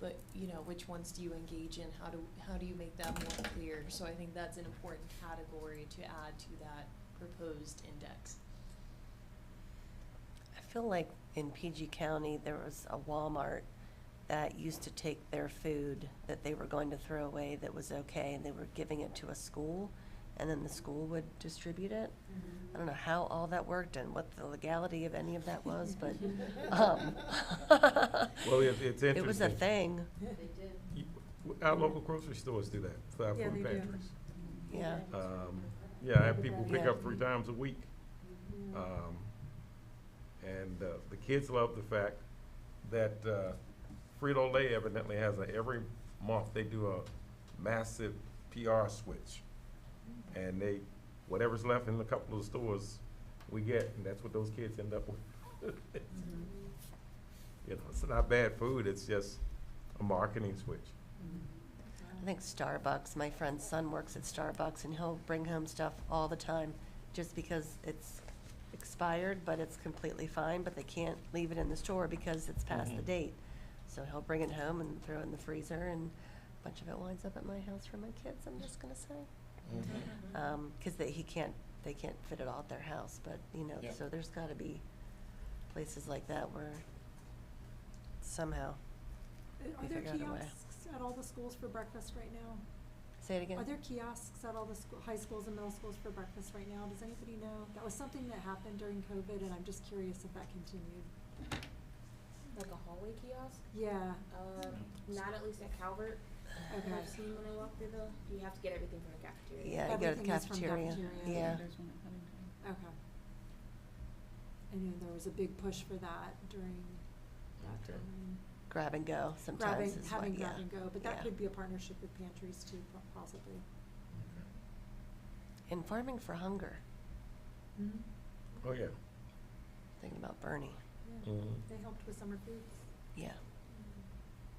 But, which ones do you engage in? How do you make that more clear? So I think that's an important category to add to that proposed index. I feel like in PG County, there was a Walmart that used to take their food that they were going to throw away that was okay, and they were giving it to a school, and then the school would distribute it. I don't know how all that worked and what the legality of any of that was, but, Well, it's interesting. it was a thing, Our local grocery stores do that for our Yeah, food they do. pantries. yeah. Yeah, I have people pick Yeah. up 3 times a week. And the kids love the fact that Frito-Lay evidently has every month they do a massive PR switch. And they whatever's left in a couple of the stores, we get, and that's what those kids end up with. You know, it's not bad food, it's just a marketing switch. I think Starbucks, my friend's son works at Starbucks, and he'll bring home stuff all the time, just because it's expired, but it's completely fine, but they can't leave it in the store because it's past the date. So he'll bring it home and throw it in the freezer, and a bunch of it winds up at my house for my kids, I'm just gonna say. Cause they can't fit it all at their house, but, you know, Yeah. so there's gotta be places like that where somehow, Are We there figure out a way. kiosks at all the schools for breakfast right now? say it again? Are there kiosks at all the high schools and middle schools for breakfast right now? Does anybody know? That was something that happened during COVID, and I'm just curious if that continued. Like a hallway kiosk? Yeah, Not at least at Calvert. okay. I've seen when I walk through you have to get everything from the cafeteria. Yeah, you go to the Everything is from cafeteria, cafeteria. yeah. There's one at Huntington. Okay. I know there was a big push for that during that Okay. time. Grab and go sometimes is what, Having yeah. grab and go, but that Yeah. could be a partnership with pantries too, possibly. And Farming for Hunger, Oh, yeah. thinking about Bernie, Yeah, Mhm. they helped with summer foods. yeah.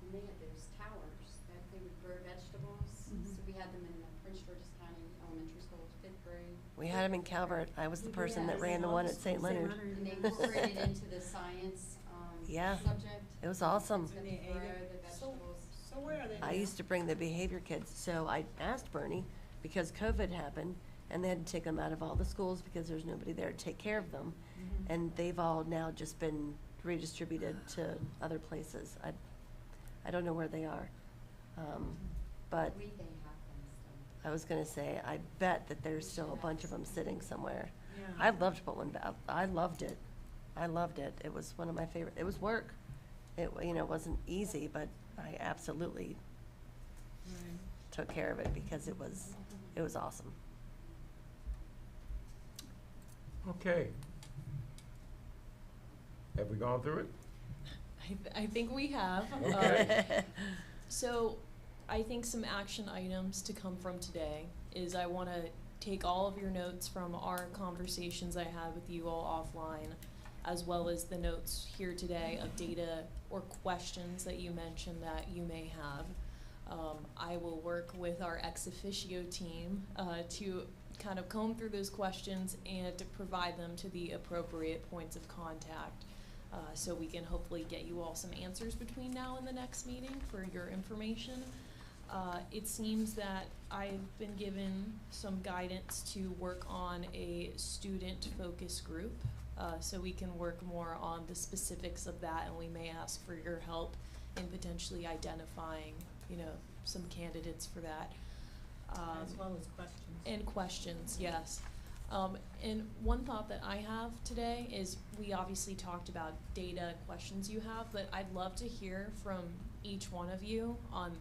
And they had those towers that they would grow vegetables. So we had them in the Prince George's County Elementary School, 5th grade. We had him in Calvert, I was the We person did, that ran the one at St. Leonard. And they yeah. incorporated into the science, Yeah. subject. It was awesome. So they grow the vegetables. So where are they now? I used to bring the behavior kids, so I asked Bernie, because COVID happened, and they had to take them out of all the schools because there's nobody there to take care of them. And they've all now just been redistributed to other places. I don't know where they are. But I believe they have them still. I was gonna say, I bet that there's still a bunch of them sitting somewhere. Yeah. I'd love to put one back. I loved it. I loved it. It was one of my favorite. It was work. It, you know, wasn't easy, but I absolutely took care of it because it was awesome. Okay. Have we gone through it? I think we have. Okay. So I think some action items to come from today is I want to take all of your notes from our conversations I had with you all offline, as well as the notes here today of data or questions that you mentioned that you may have. I will work with our ex officio team to kind of comb through those questions and to provide them to the appropriate points of contact. So we can hopefully get you all some answers between now and the next meeting for your information. It seems that I've been given some guidance to work on a student focus group, so we can work more on the specifics of that, and we may ask for your help in potentially identifying, you know, some candidates for that. As well as questions. And questions, yes. And one thought that I have today is we obviously talked about data and questions you have, but I'd love to hear from each one of you on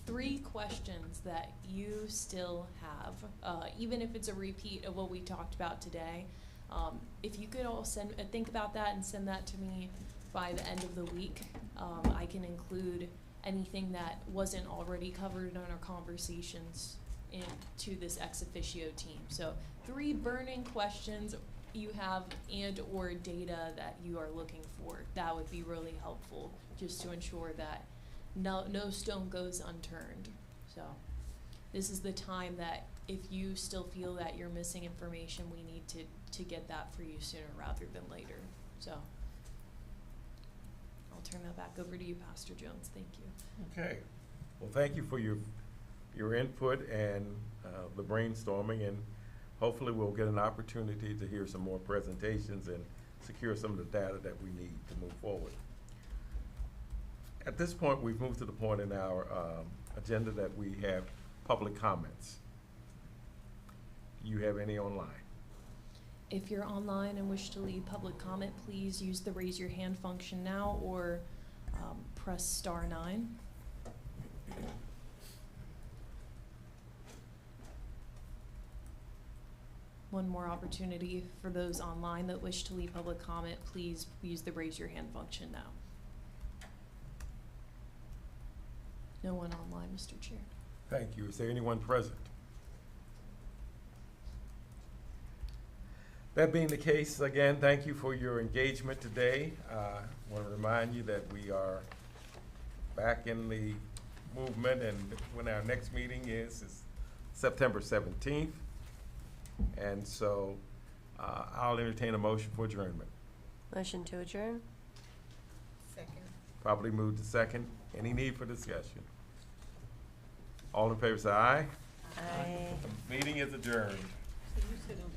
3 questions that you still have, even if it's a repeat of what we talked about today. If you could all think about that and send that to me by the end of the week, I can include anything that wasn't already covered in our conversations into this ex officio team. So 3 burning questions you have and or data that you are looking for. That would be really helpful just to ensure that no stone goes unturned. So this is the time that if you still feel that you're missing information, we need to get that for you sooner rather than later. So I'll turn that back over to you, Pastor Jones. Thank you. Okay. Well, thank you for your input and the brainstorming, and hopefully we'll get an opportunity to hear some more presentations and secure some of the data that we need to move forward. At this point, we've moved to the point in our agenda that we have public comments. Do you have any online? If you're online and wish to leave public comment, please use the raise your hand function now or press *9. One more opportunity for those online that wish to leave public comment, please use the raise your hand function now. No one online, Mr. Chair. Thank you. Is there anyone present? That being the case, again, thank you for your engagement today. Want to remind you that we are back in the movement, and when our next meeting is September 17th. And so I'll entertain a motion for adjournment. Motion to adjourn? Second. Probably moved to second. Any need for discussion? All in favor say aye. Aye. The meeting is adjourned. So you said on